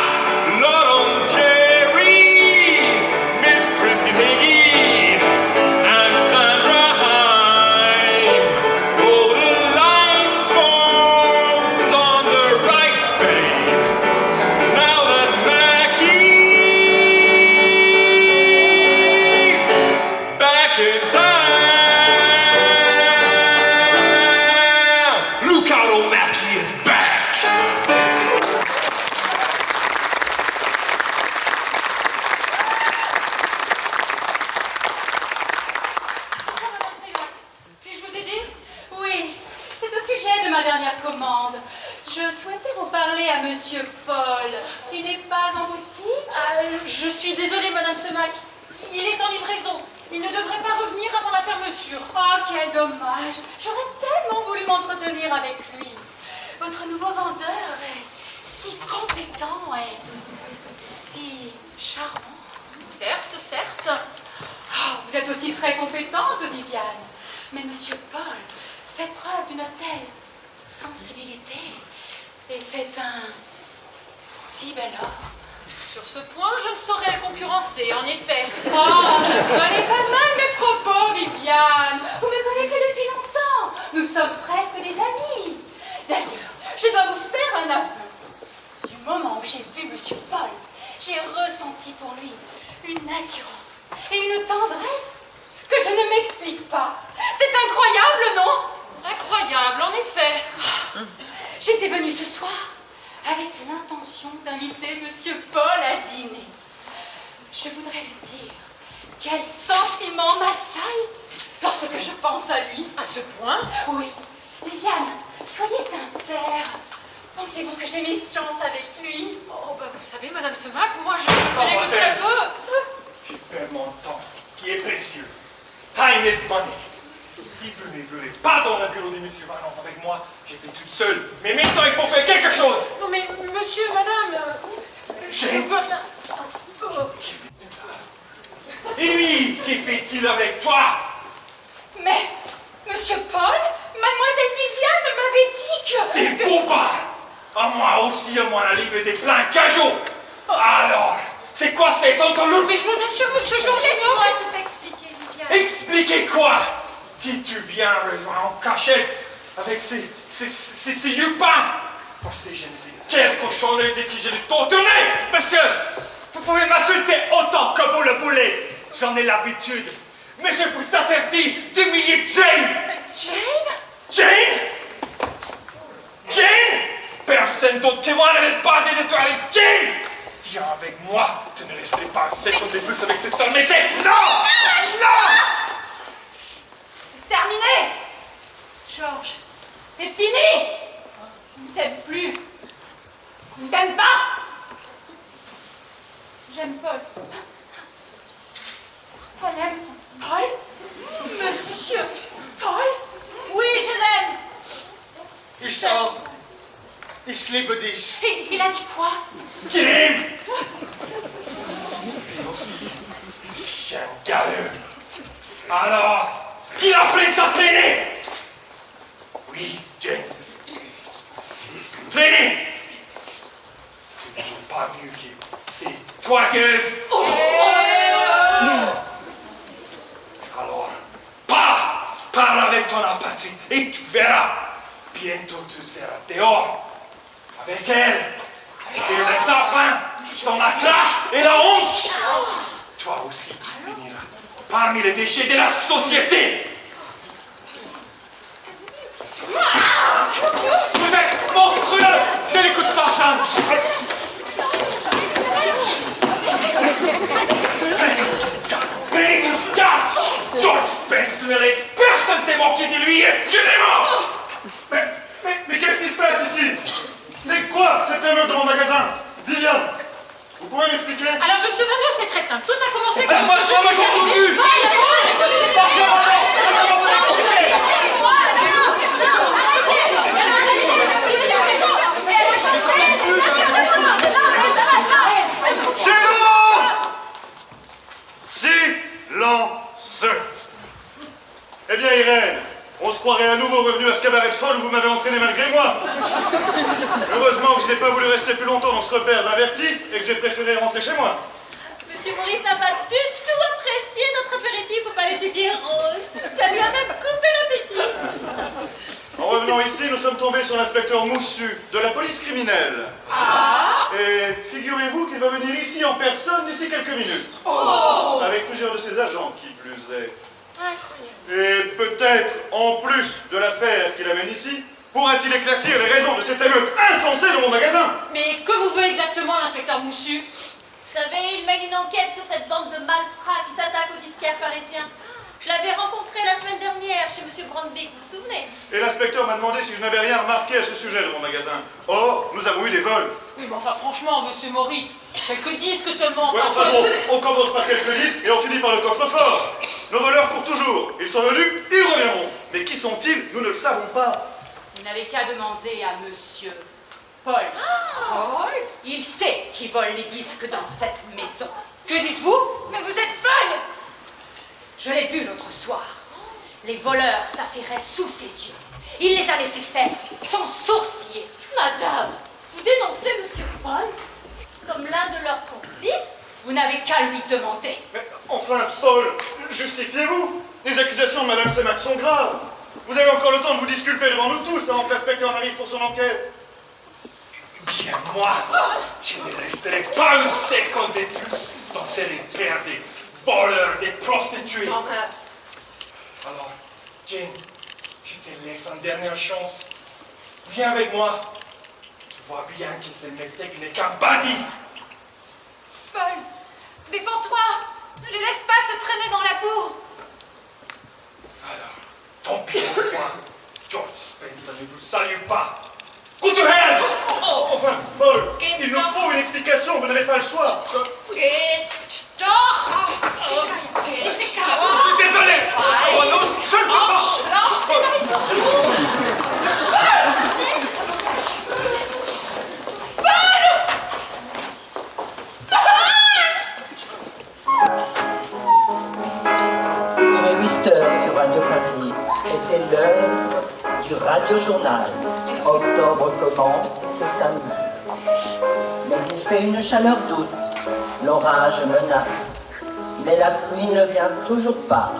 Laurent Jerry, Miss Christine Higgy, and Sandra Heim. Oh, the line forms on the right, babe. Now that Mackie's back in town. Look out, old Mackie is back.
Bonjour, Madame Seylac. Puis-je vous aider?
Oui, c'est au sujet de ma dernière commande. Je souhaitais vous parler à Monsieur Paul. Il n'est pas en boutique?
Je suis désolée, Madame Semac. Il est en livraison. Il ne devrait pas revenir avant la fermeture.
Oh, quel dommage! J'aurais tellement voulu m'entretenir avec lui. Votre nouveau vendeur est si compétent et si charmant.
Certes, certes.
Oh, vous êtes aussi très compétente, Viviane. Mais Monsieur Paul fait preuve d'une telle sensibilité. Et c'est un si bel homme.
Sur ce point, je ne saurais le concurrencer, en effet.
Oh, ne prenez pas mal mes propos, Viviane. Vous me connaissez depuis longtemps. Nous sommes presque des amis. D'ailleurs, je dois vous faire un aveu. Du moment où j'ai vu Monsieur Paul, j'ai ressenti pour lui une attirance et une tendresse que je ne m'explique pas. C'est incroyable, non?
Incroyable, en effet.
J'étais venue ce soir avec l'intention d'inviter Monsieur Paul à dîner. Je voudrais lui dire quel sentiment m'assaille lorsque je pense à lui.
À ce point?
Oui. Viviane, soyez sincère. Pensez-vous que j'ai mes chances avec lui?
Oh, bah vous savez, Madame Semac, moi je ne connais que très peu.
Je perds mon temps, qui est précieux. Time is money. Si vous ne voulez pas dans le bureau de Monsieur Valon avec moi, j'ai fait toute seule. Mais maintenant, il faut faire quelque chose.
Non mais, monsieur, madame, je ne peux rien.
Et lui, qu'y fait-il avec toi?
Mais, Monsieur Paul, Mademoiselle Viviane m'avait dit que...
Des bobards! À moi aussi, à moi, la livre des pleins cajots. Alors, c'est quoi cette entourloupe?
Mais je vous assure, monsieur Georges,
Laisse-moi tout expliquer, Viviane.
Expliquez quoi? Qui tu viens rejoindre en cachette avec ces yupins? Pour ces je ne sais quelle cochonnerie dès que je l'ai tourné!
Monsieur, vous pouvez m'insulter autant que vous le voulez. J'en ai l'habitude.
Mais je vous interdis d'humilier Jane!
Jane?
Jane? Jane? Personne d'autre que moi n'arrête pas de détourner Jane! Viens avec moi, tu ne laisserai pas un seconde de plus avec ces sales métiers!
Non! Non!
Terminé! Georges, c'est fini! Je ne t'aime plus. Je ne t'aime pas. J'aime Paul. Elle aime Paul? Monsieur Paul? Oui, je l'aime.
Ich liebe dich.
Il a dit quoi?
Kim! Et aussi, ces chiens galeux. Alors, qui a pris sa traînée? Oui, Jane. Traînée! Tu ne trouves pas mieux que ces toigueuses? Alors, pars avec ton apathie et tu verras. Bientôt tu seras dehors. Avec elle. Et le tapin dans la classe et la honte. Toi aussi tu finiras parmi les déchets de la société.
Vous êtes monstrueux. Ne l'écoute pas, Jeanne.
Prenez tout garde. George Spence ne laisse personne s'est moqué de lui et Dieu est mort.
Mais qu'est-ce qui se passe ici? C'est quoi cette émeute dans mon magasin? Viviane, vous pouvez m'expliquer?
Alors, monsieur Vanier, c'est très simple. Tout a commencé
Ben,
comme
moi,
monsieur
j'en
Georges
ai vu.
Silence! Eh bien, Irène, on se croirait à nouveau revenu à ce cabaret de folle où vous m'avez entraîné malgré moi. Heureusement que je n'ai pas voulu rester plus longtemps dans ce repère d'inverti et que j'ai préféré rentrer chez moi.
Monsieur Maurice n'a pas du tout apprécié notre apéritif au Palais du Vieux-Rose. Ça lui a même coupé l'appétit.
En revenant ici, nous sommes tombés sur l'inspecteur Moussu de la police criminelle. Et figurez-vous qu'il va venir ici en personne d'ici quelques minutes. Avec plusieurs de ses agents, qui plus est. Et peut-être, en plus de l'affaire qu'il amène ici, pourra-t-il éclaircir les raisons de cette émeute insensée dans mon magasin?
Mais que vous veut exactement l'inspecteur Moussu?
Vous savez, il mène une enquête sur cette bande de malfrats qui s'attaque aux disquaires parisiens. Je l'avais rencontré la semaine dernière chez Monsieur Brandby, vous vous souvenez?
Et l'inspecteur m'a demandé si je n'avais rien remarqué à ce sujet de mon magasin. Or, nous avons eu des vols.
Oui, mais enfin, franchement, monsieur Maurice, quelques disques seulement.
Ouais, enfin bon, on commence par quelques disques et on finit par le coffre-fort. Nos voleurs courent toujours. Ils sont venus, ils reviendront. Mais qui sont-ils? Nous ne le savons pas.
Vous n'avez qu'à demander à Monsieur Paul. vole les disques dans cette maison.
Que dites-vous?
Mais vous êtes folle! Je l'ai vu l'autre soir. Les voleurs s'affairaient sous ses yeux. Il les a laissés faire, sans sourciller.
Madame, vous dénoncez Monsieur Paul comme l'un de leurs complices?
Vous n'avez qu'à lui demander.
Mais enfin, Paul, justifiez-vous. Les accusations de Madame Semac sont graves. Vous avez encore le temps de vous disculper devant nous tous avant que l'inspecteur n'arrive pour son enquête.
Bien, moi, je ne resterai pas une seconde de plus dans ces repères des voleurs, des prostituées. Alors, Jane, je te laisse une dernière chance. Viens avec moi. Tu vois bien que ce métèque n'est qu'un bandit.
Paul, défends-toi! Ne les laisse pas te traîner dans la boue!
Alors, tant pis pour toi. George Spencer ne vous salue pas. Go to hell!
Enfin, Paul, il nous faut une explication, vous n'avez pas le choix.
Je suis désolé. Oh non, je ne peux pas.
Il est 8 heures sur Radio Paris et c'est l'heure du Radio-Journal. Octobre commence ce samedi. Mais il fait une chaleur douce, l'orage menace. Mais la pluie ne vient toujours pas.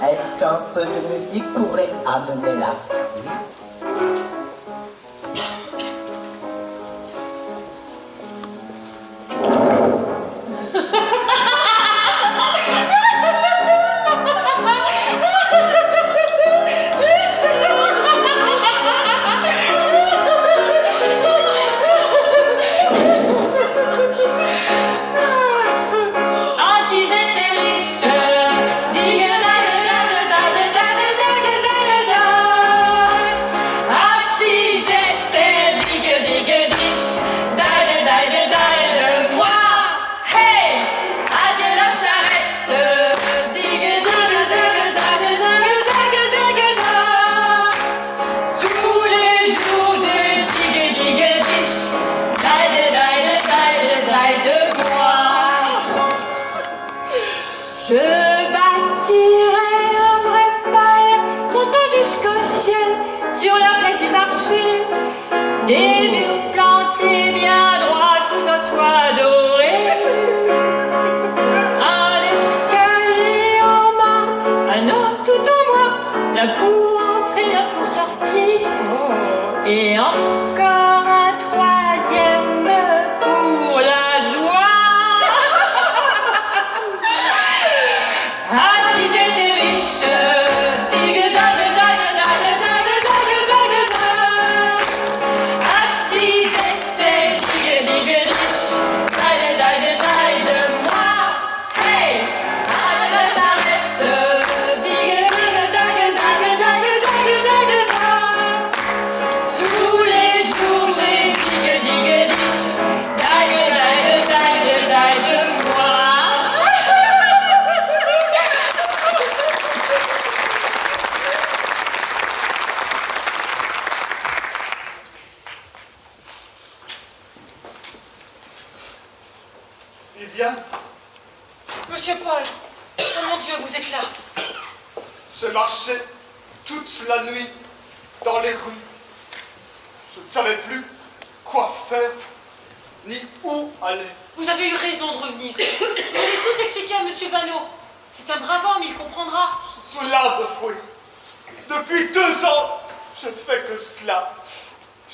Est-ce qu'un peu de musique pourrait amener la pluie?
Ah, si j'étais riche, ah, si j'étais riche, moi, hey, adieu la charrette, tous les jours je diche, de moi. Je bâtirai un vrai palais montant jusqu'au ciel sur la place du marché. Des murs plantés bien droits sous un toit doré. Un escalier en bas, un autre tout en bas. L'un pour entrer, l'autre pour sortir. Et encore un troisième pour la joie. Ah, si j'étais riche, ah, si j'étais riche, de moi, hey, à la charrette, tous les jours j'ai de moi.
Viviane,
Monsieur Paul, oh mon Dieu, vous êtes là.
j'ai marché toute la nuit dans les rues. Je ne savais plus quoi faire, ni où aller.
Vous avez eu raison de revenir. Vous allez tout expliquer à Monsieur Vanneau. C'est un brave homme, il comprendra.
Sous l'arbre de fruits. Depuis 2 ans, je ne fais que cela.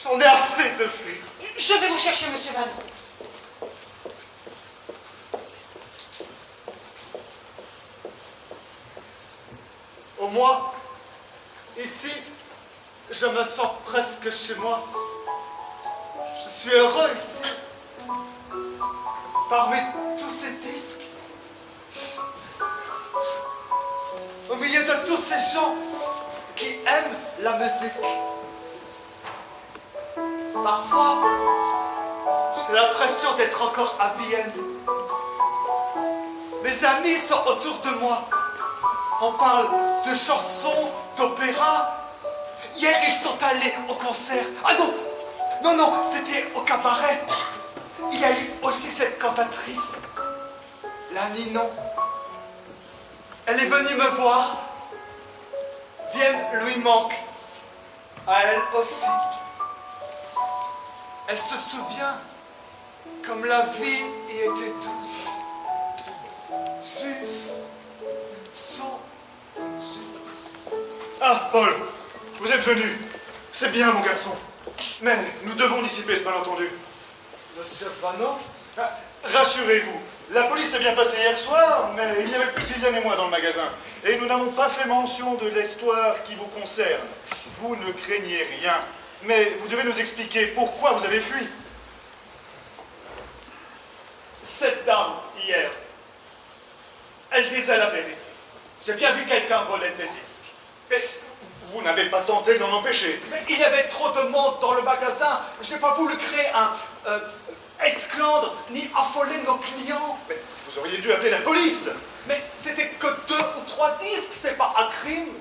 J'en ai assez de fuir.
Je vais vous chercher Monsieur Vanneau.
Au moins, ici, je me sens presque chez moi. Je suis heureux ici. Parmi tous ces disques, au milieu de tous ces gens qui aiment la musique. Parfois, j'ai l'impression d'être encore à Vienne. Mes amis sont autour de moi. On parle de chansons, d'opéra. Hier, ils sont allés au concert. Ah non, non, non, c'était au cabaret. il y a eu aussi cette cantatrice, la Ninon. Elle est venue me voir. Vienne lui manque. À elle aussi. Elle se souvient comme la vie y était douce. Sus, son, sus.
Ah, Paul, vous êtes venu. C'est bien, mon garçon. Mais nous devons dissiper ce malentendu.
Monsieur Vanneau?
Rassurez-vous, la police est bien passée hier soir, mais il n'y avait plus que Viviane et moi dans le magasin. Et nous n'avons pas fait mention de l'histoire qui vous concerne. Vous ne craignez rien. Mais vous devez nous expliquer pourquoi vous avez fui.
Cette dame, hier, elle disait la vérité. J'ai bien vu quelqu'un voler des disques.
Mais vous n'avez pas tenté d'en empêcher.
Mais il y avait trop de monde dans le magasin. Je n'ai pas voulu créer un esclandre ni affoler nos clients.
Mais vous auriez dû appeler la police.
Mais c'était que 2 ou 3 disques, c'est pas un crime.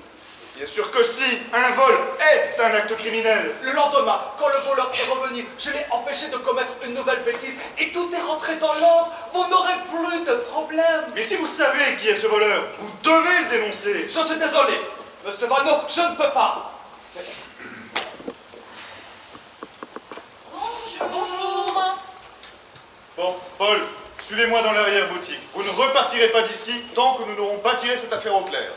Bien sûr que si, un vol est un acte criminel.
Le lendemain, quand le voleur est revenu, je l'ai empêché de commettre une nouvelle bêtise et tout est rentré dans l'ordre. Vous n'aurez plus de problème.
Mais si vous savez qui est ce voleur, vous devez le dénoncer.
Je suis désolé, monsieur Vanneau, je ne peux pas.
Bonjour.
Bon, Paul, suivez-moi dans l'arrière-boutique. Vous ne repartirez pas d'ici tant que nous n'aurons pas tiré cette affaire au clair.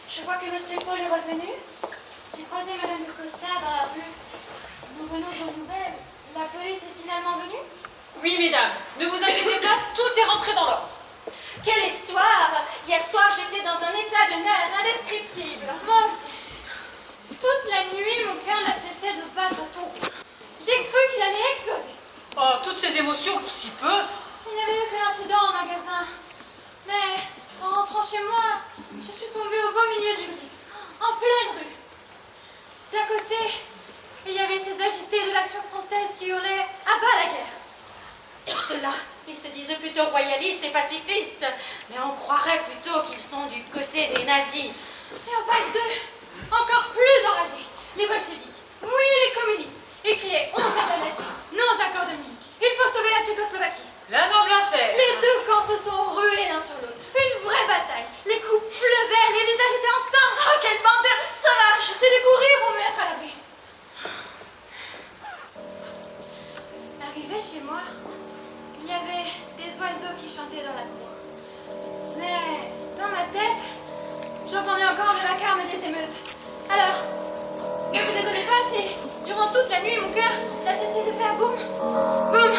Je vois que monsieur Paul est revenu.
J'ai croisé Madame de Costa dans la rue. Nous venons de nouvelles. La police est finalement venue?
Oui, mesdames, ne vous inquiétez pas, tout est rentré dans l'ordre.
Quelle histoire! Hier soir, j'étais dans un état de nerfs indescriptible.
Moi aussi. Toute la nuit, mon cœur n'a cessé de battre à tour. J'ai cru qu'il allait exploser.
Oh, toutes ces émotions pour si peu.
S'il n'y avait eu que l'incident au magasin. Mais en rentrant chez moi, je suis tombée au beau milieu du Grix, en pleine rue. D'un côté, il y avait ces agités de l'Action française qui hurlaient « à bas la guerre ».
Ceux-là, ils se disent plutôt royalistes et pacifistes, mais on croirait plutôt qu'ils sont du côté des nazis.
Et en face d'eux, encore plus enragés, les bolcheviks, oui les communistes, ils criaient « on perd la lettre, nos accords de Munich, il faut sauver la Tchécoslovaquie ».
La noble affaire.
Les deux camps se sont rués l'un sur l'autre, une vraie bataille, les coups pleuvaient, les visages étaient en sang.
Oh, quelle bande de sauvages!
J'ai dû courir pour me mettre à l'abri. Arrivé chez moi, il y avait des oiseaux qui chantaient dans la cour. Mais dans ma tête, j'entendais encore le vacarme des émeutes. Alors, ne vous étonnez pas si, durant toute la nuit, mon cœur n'a cessé de faire boum, boum.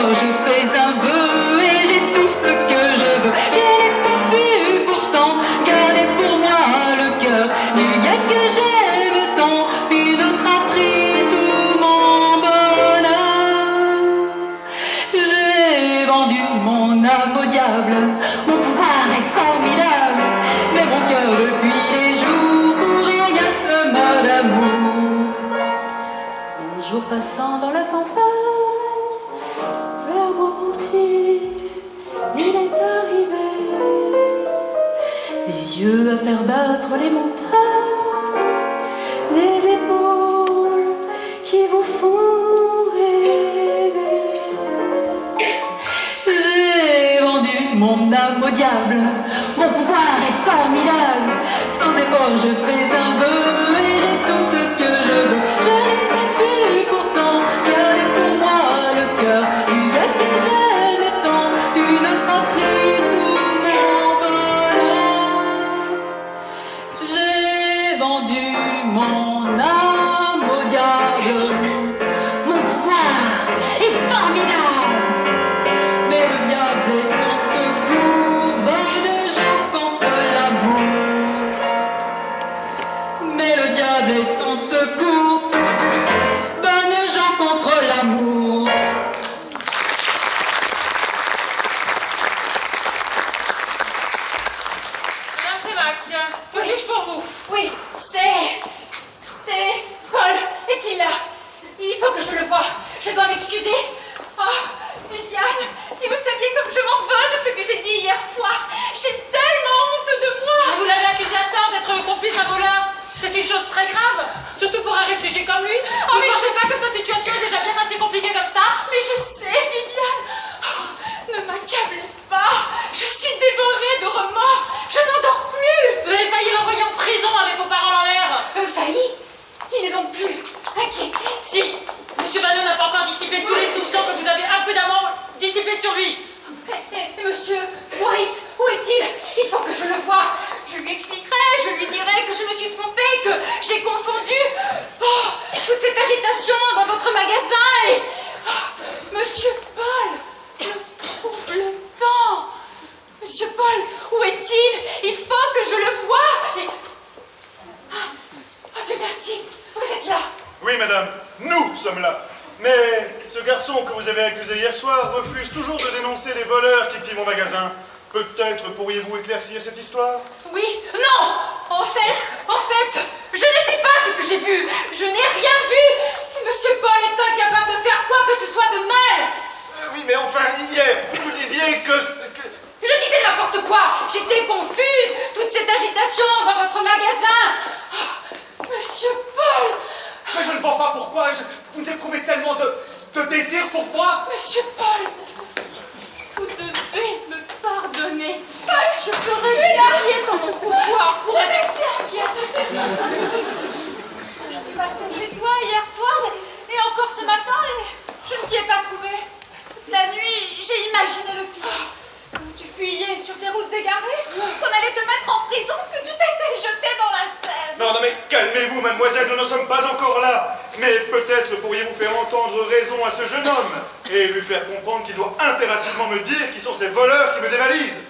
efforts, je fais un vœu et j'ai tout ce que je veux. Je n'ai pas pu pourtant garder pour moi le cœur du gars que j'aime tant. Une autre a pris tout mon bonheur. J'ai vendu mon âme au diable, mon pouvoir est formidable, mais mon cœur depuis les jours pour rien se meurt d'amour. Un jour passant dans la campagne, vers mon pensif, il est arrivé, des yeux à faire battre les montagnes, des épaules qui vous font rêver. J'ai vendu mon âme au diable, mon pouvoir est formidable, sans effort je fais un vœu et j'ai tout ce que je veux. Je n'ai pas pu pourtant garder pour moi le cœur du gars que j'aime tant. Une autre a pris tout mon bonheur. J'ai vendu mon âme au diable, mon pouvoir est formidable, mais le diable est sans secours, bonnes gens contre l'amour. Mais le diable est sans secours, bonnes gens contre l'amour.
Madame Sévac, que puis-je pour vous?
Oui, c'est Paul. Est-il là? Il faut que je le voie. Je dois m'excuser. Oh, Viviane, si vous saviez comme je m'en veux de ce que j'ai dit hier soir. J'ai tellement honte de moi.
Vous l'avez accusé à tort d'être le complice d'un voleur. C'est une chose très grave, surtout pour un réfugié comme lui.
Oh, mais
Vous
je
pensez pas que sa situation est déjà bien assez compliquée comme ça?
Mais je sais, Viviane. Oh, ne m'accablez pas. Je suis dévorée de remords. Je n'en dors plus.
Vous avez failli l'envoyer en prison avec vos paroles en l'air.
Failli? Il n'est donc plus inquiété.
Si, Monsieur Vanneau n'a pas encore dissipé tous les soupçons que vous avez imprudemment dissipés sur lui.
Et monsieur Maurice, où est-il? Il faut que je le voie. Je lui expliquerai, je lui dirai que je me suis trompée, que j'ai confondu toute cette agitation dans votre magasin et... Monsieur Paul, le trouble temps. Monsieur Paul, où est-il? Il faut que je le voie et... Oh Dieu merci, vous êtes là.
Oui, madame, nous sommes là. Mais ce garçon que vous avez accusé hier soir refuse toujours de dénoncer les voleurs qui pillent mon magasin. Peut-être pourriez-vous éclaircir cette histoire?
Oui, non. En fait, je ne sais pas ce que j'ai vu. Je n'ai rien vu. Monsieur Paul est incapable de faire quoi que ce soit de mal.
Oui, mais enfin, hier, vous disiez que...
Je disais n'importe quoi. J'étais confuse. Toute cette agitation dans votre magasin. Oh, Monsieur Paul.
Mais je ne vois pas pourquoi vous éprouvez tellement de désir pour moi.
Monsieur Paul, vous devez me pardonner. Je ferai rien dans mon pouvoir pour être si inquiète.
Je suis passée chez toi hier soir et encore ce matin et je ne t'y ai pas trouvé. Toute la nuit, j'ai imaginé le pire. Tu fuyais sur tes routes égarées, qu'on allait te mettre en prison, que tu t'étais jeté dans la Seine.
Non, mais calmez-vous, mademoiselle, nous ne sommes pas encore là. Mais peut-être pourriez-vous faire entendre raison à ce jeune homme et lui faire comprendre qu'il doit impérativement me dire qui sont ces voleurs qui me dévalisent.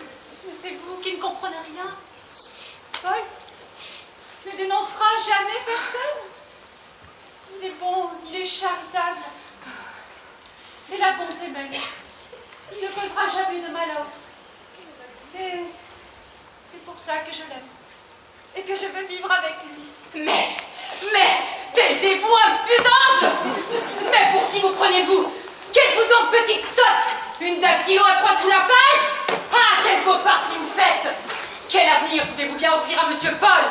Mais c'est vous qui ne comprenez rien. Paul ne dénoncera jamais personne. Il est bon, il est charitable. C'est la bonté même. Il ne causera jamais de mal à autrui. Et c'est pour ça que je l'aime. Et que je veux vivre avec lui.
Mais, taisez-vous, impudente! Mais pour qui vous prenez-vous? Qu'êtes-vous donc, petite sotte? Une dactylo à 3 sous la page? Ah, quel beau parti vous faites! Quel avenir pouvez-vous bien offrir à Monsieur Paul?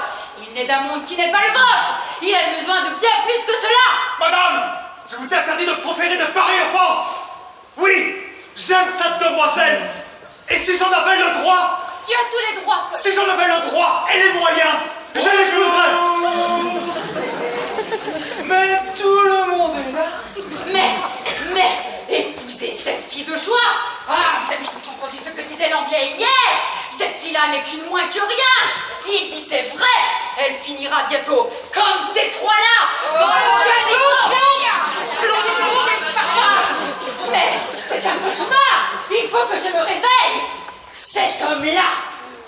Il n'est d'un monde qui n'est pas le vôtre! Il a besoin de bien plus que cela!
Madame, je vous interdis de proférer de pareilles offenses. Oui, j'aime cette demoiselle. Et si j'en avais le droit...
Tu as tous les droits, Paul.
Si j'en avais le droit et les moyens, je l'épouserais.
Mais tout le monde est là.
Mais, épousez cette fille de joie! Ah, vous avez tous entendu ce que disait l'Anglais hier! Cette fille-là n'est qu'une moins que rien! Il dit c'est vrai! Elle finira bientôt comme ces trois-là! Mais c'est un je me réveille. Cet homme-là,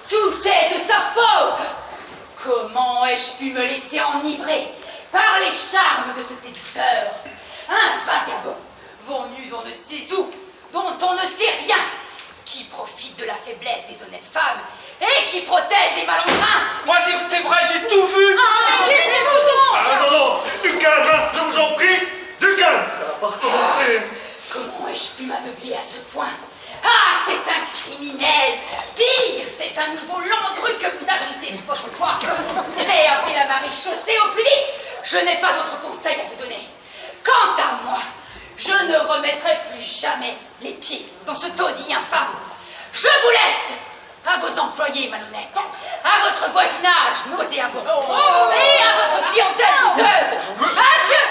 tout est de sa faute. Comment ai-je pu me laisser enivrer par les charmes de ce séducteur? Un vagabond, venu d'on ne sait où, dont on ne sait rien, qui profite de la faiblesse des honnêtes femmes et qui protège les malandrins.
Moi, c'est vrai, j'ai tout vu.
Ah non, du calme, hein, je vous en prie, du calme. Ça va pas recommencer.
Comment ai-je pu m'aveugler à ce point? Ah, c'est un criminel. Pire, c'est un nouveau landru que vous abritez, c'est votre foi. Mais appelez la marée chaussée au plus vite. Je n'ai pas d'autre conseil à vous donner. Quant à moi, je ne remettrai plus jamais les pieds dans ce taudis infâme. Je vous laisse à vos employés malhonnêtes, à votre voisinage nauséabond et à votre clientèle douteuse. Adieu!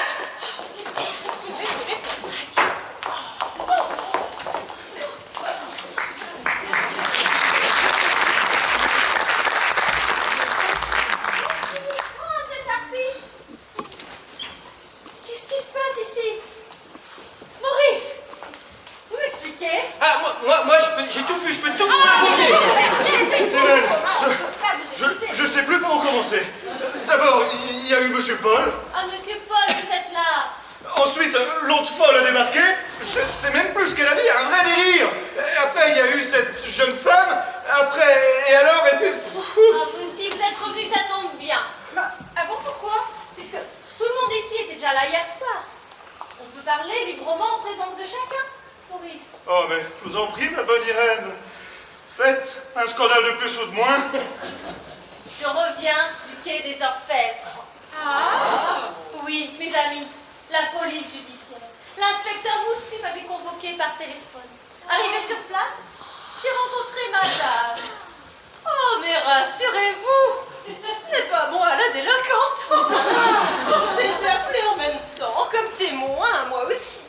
Ah, moi, j'ai tout vu, je peux tout vous raconter.
Irène, je sais plus par où commencer. D'abord, il y a eu Monsieur Paul.
Ah, monsieur Paul, vous êtes là.
Ensuite, l'autre folle a débarqué. C'est même plus ce qu'elle a dit, un vrai délire. Et après, il y a eu cette jeune femme. Après, et alors, et puis...
Impossible, vous êtes revenu, ça tombe bien. Ah bon, pourquoi? Puisque tout le monde ici était déjà là hier soir. On peut parler librement en présence de chacun, Maurice.
Oh, mais je vous en prie, ma bonne Irène. Faites un scandale de plus ou de moins.
Je reviens du quai des Orfèvres. Ah oui, mes amis, la police judiciaire. L'inspecteur Moussu m'avait convoqué par téléphone. Arrivé sur place, j'ai rencontré madame.
Oh, mais rassurez-vous, ce n'est pas moi la délinquante. J'ai été appelée en même temps, comme témoin, moi aussi.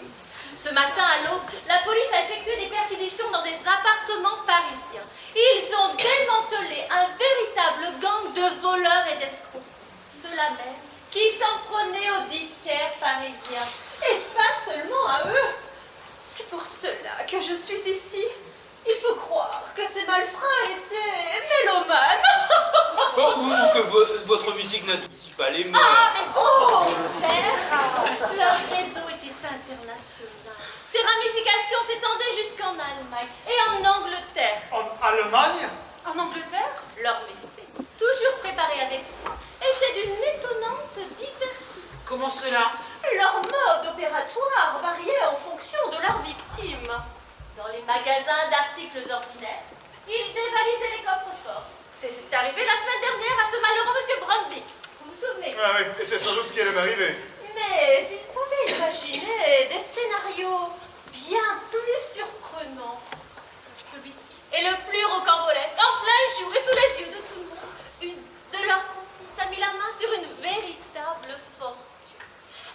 Ce matin à l'aube, la police a effectué des perquisitions dans un appartement parisien. Ils ont démantelé un véritable gang de voleurs et d'escrocs. Ceux-là même qui s'en prenaient aux disquaires parisiens.
Et pas seulement à eux. C'est pour cela que je suis ici. Il faut croire que ces malfrats étaient mélomanes.
Ou que votre musique n'adoucit pas les mœurs.
Ah, mais volontaire.
Leur réseau était international. Ses ramifications s'étendaient jusqu'en Allemagne et en Angleterre.
En Allemagne?
En Angleterre, leurs méfaits, toujours préparés avec soin, étaient d'une étonnante diversité.
Comment cela? Leur mode opératoire variait en fonction de leurs victimes.
Dans les magasins d'articles ordinaires, ils dévalisaient les coffres-forts. C'est arrivé la semaine dernière à ce malheureux monsieur Brandick. Vous vous souvenez?
Ah oui, et c'est sans doute ce qui allait m'arriver.
Mais ils pouvaient imaginer des scénarios bien plus surprenants.
Celui-ci est le plus rocambolesque, en plein jour et sous les yeux de tout le monde. Une de leurs complices a mis la main sur une véritable fortune.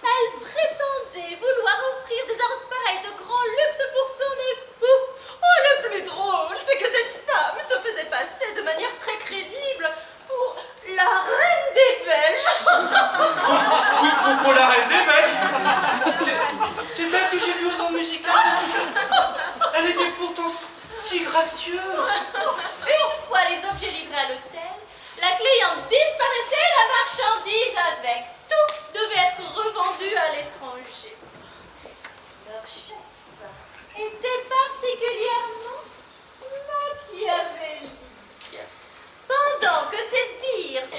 Elle prétendait vouloir offrir des appareils de grand luxe pour son époux.
Oh, le plus drôle, c'est que cette femme se faisait passer de manière très crédible pour la reine des Belges.
Oui, pour la reine des Belges. C'est elle que j'ai vue aux ondes musicales. Elle était pourtant si gracieuse.
Une fois les objets livrés à l'hôtel, la cliente disparaissait et la marchandise avec. Tout devait être revendu à l'étranger. Leur chef était particulièrement machiavélique. Pendant que ses sbires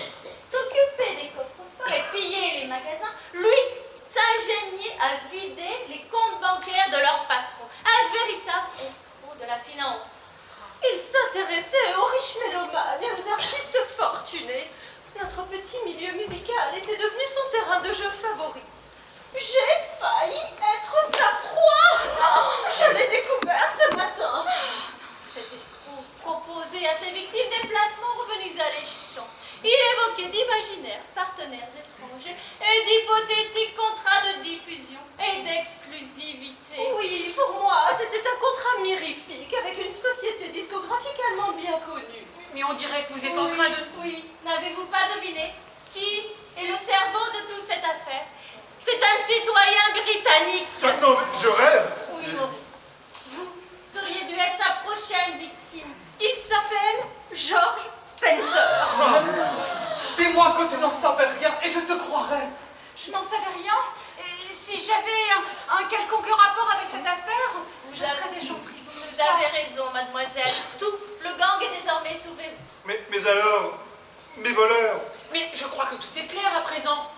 s'occupaient des coffres-forts et pillaient les magasins, lui s'ingéniait à vider les comptes bancaires de leur patron. Un véritable escroc de la finance.
Il s'intéressait aux riches mélomanes et aux artistes fortunés. Notre petit milieu musical était devenu son terrain de jeu favori. J'ai failli être sa proie. Je l'ai découvert ce matin.
Cet escroc proposait à ses victimes des placements revenus alléchants. Il évoquait d'imaginaires partenaires étrangers et d'hypothétiques contrats de diffusion et d'exclusivité.
Oui, pour moi, c'était un contrat mirifique avec une société discographique allemande bien connue. Mais on dirait que vous êtes en train de...
Oui, n'avez-vous pas deviné qui est le cerveau de toute cette affaire? C'est un citoyen britannique.
Non, mais je rêve.
Oui, Maurice. Vous auriez dû être sa prochaine Spencer.
Dis-moi que tu n'en savais rien et je te croirais.
Je n'en savais rien. Et si j'avais un quelconque rapport avec cette affaire, je serais déjà en prison.
Vous avez raison, mademoiselle. Tout le gang est désormais sauvé.
Mais alors, mes voleurs?
Mais je crois que tout est clair à présent.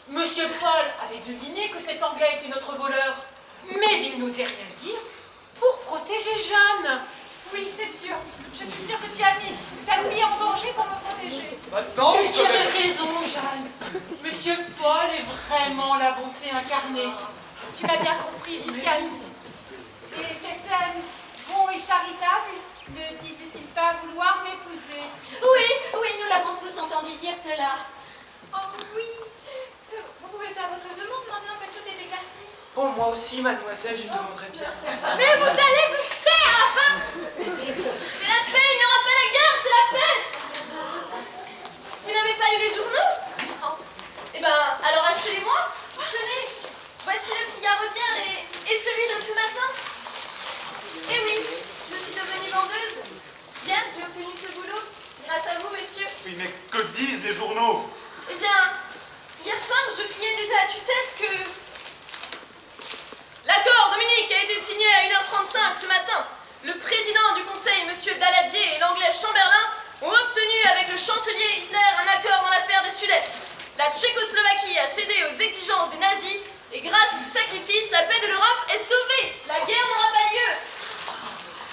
Monsieur Paul avait deviné que cet Anglais était notre voleur, mais il n'osait rien dire pour protéger Jeanne. Oui, c'est sûr. Je suis sûre que tu t'as mis en danger pour me protéger.
Non,
Tu avais raison, Jeanne. Monsieur Paul est vraiment la bonté incarnée.
Tu m'as bien compris, Viviane. Et cet homme bon et charitable ne disait-il pas vouloir m'épouser?
Oui, nous l'avons tous entendu dire cela.
Oh oui. Vous pouvez faire votre demande maintenant que tout est éclairci.
Oh, moi aussi, mademoiselle, je demanderais bien.
Mais vous allez vous taire enfin.
C'est la paix, il n'y aura pas la guerre, c'est la paix. Vous n'avez pas eu les journaux? Non. Eh ben, alors achetez-les-moi. Tenez, voici le Figarodien et celui de ce matin. Eh oui, je suis devenue vendeuse. Bien, j'ai obtenu ce boulot. Grâce à vous, messieurs.
Oui, mais que disent les journaux?
Eh bien, hier soir, je criais déjà à tue-tête que... L'accord, Dominique, a été signé à 1h35 ce matin. Le président du conseil, M. Daladier, et l'anglais Chamberlain ont obtenu avec le chancelier Hitler un accord dans l'affaire des Sudètes. La Tchécoslovaquie a cédé aux exigences des nazis et grâce à ce sacrifice, la paix de l'Europe est sauvée. La guerre n'aura pas lieu.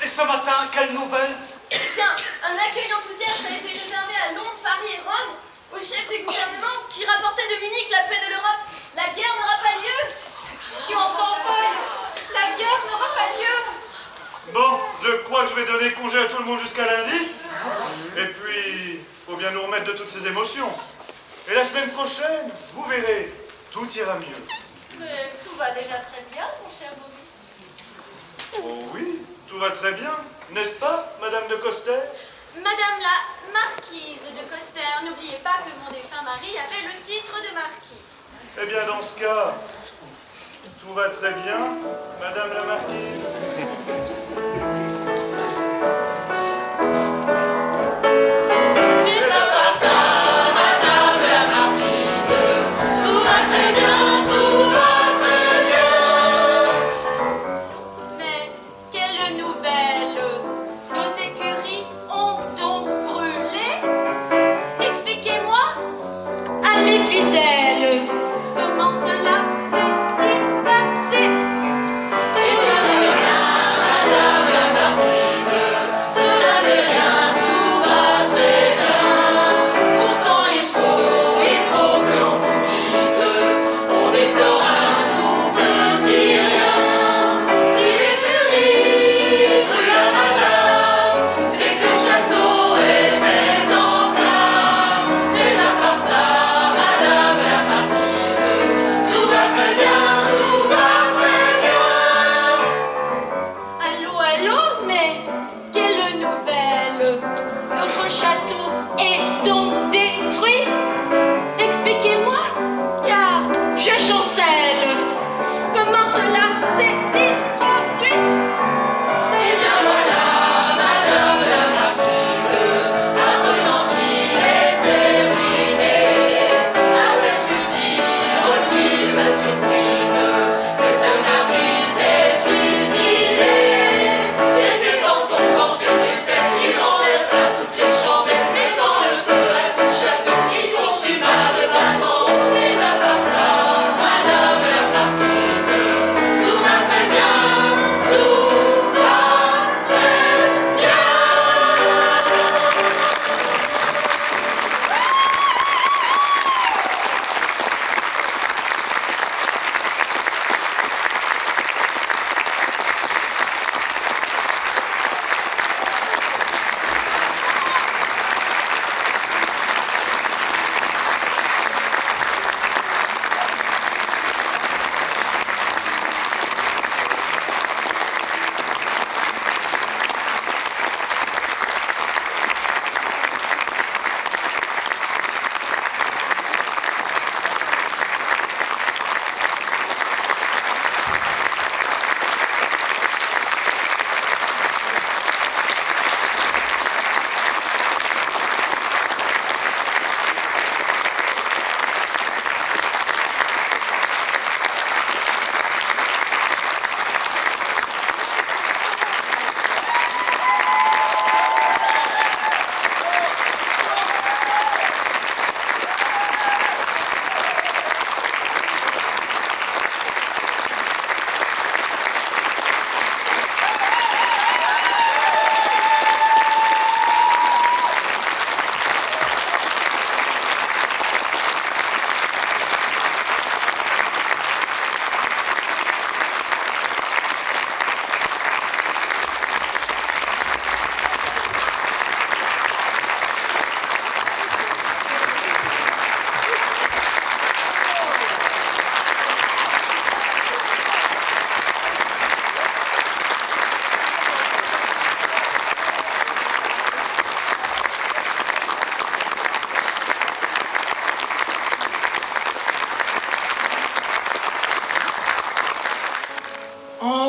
Et ce matin, quelle nouvelle?
Tiens, un accueil enthousiaste a été réservé à Londres, Paris et Rome aux chefs des gouvernements qui rapportaient Dominique la paix de l'Europe. La guerre n'aura pas lieu.
Tu entends, Paul? La guerre n'aura pas lieu.
Bon, je crois que je vais donner congé à tout le monde jusqu'à lundi. Et puis, faut bien nous remettre de toutes ces émotions. Et la semaine prochaine, vous verrez, tout ira mieux.
Mais tout va déjà très bien, mon cher Bobby.
Oh oui, tout va très bien, n'est-ce pas, Madame de Coster?
Madame la marquise de Coster, n'oubliez pas que mon défunt mari avait le titre de marquis.
Eh bien, dans ce cas, tout va très bien, Madame la Marquise.
Comment cela s'est-il passé? Eh bien, madame la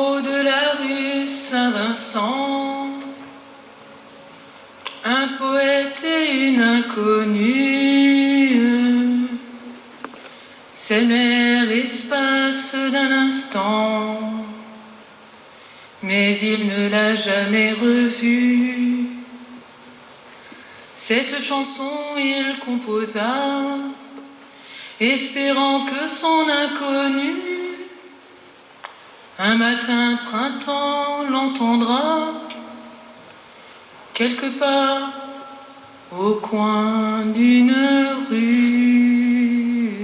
haut de la rue Saint-Vincent, un poète et une inconnue s'aimèrent l'espace d'un instant, mais il ne l'a jamais revue. Cette chanson il composa, espérant que son inconnu un matin de printemps l'entendra quelque part au coin d'une rue.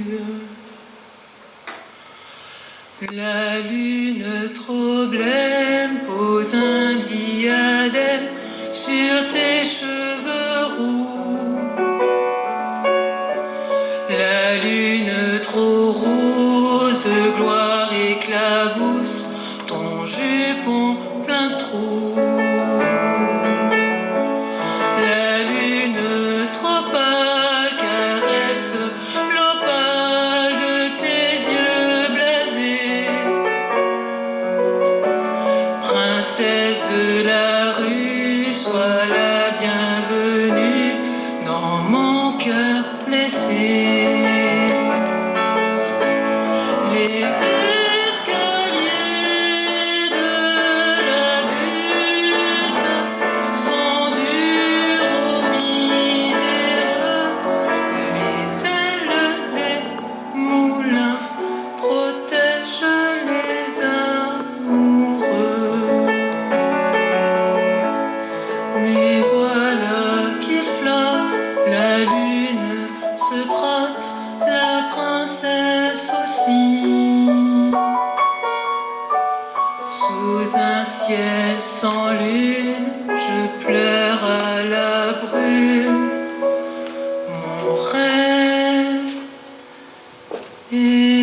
La lune trop blême pose un diadème sur tes cheveux roux. La lune trop rose de gloire éclabousse ton jupon plein de trous. La lune trop pâle caresse l'opale de tes yeux blasés. Princesse de la rue, sois la bienvenue dans mon cœur blessé. Les escaliers de la butte sont durs aux miséreux. Les ailes des moulins protègent les amoureux. Mais voilà qu'il flotte, la lune se trotte, la princesse aussi. Sous un ciel sans lune, je pleure à la brume. Mon rêve est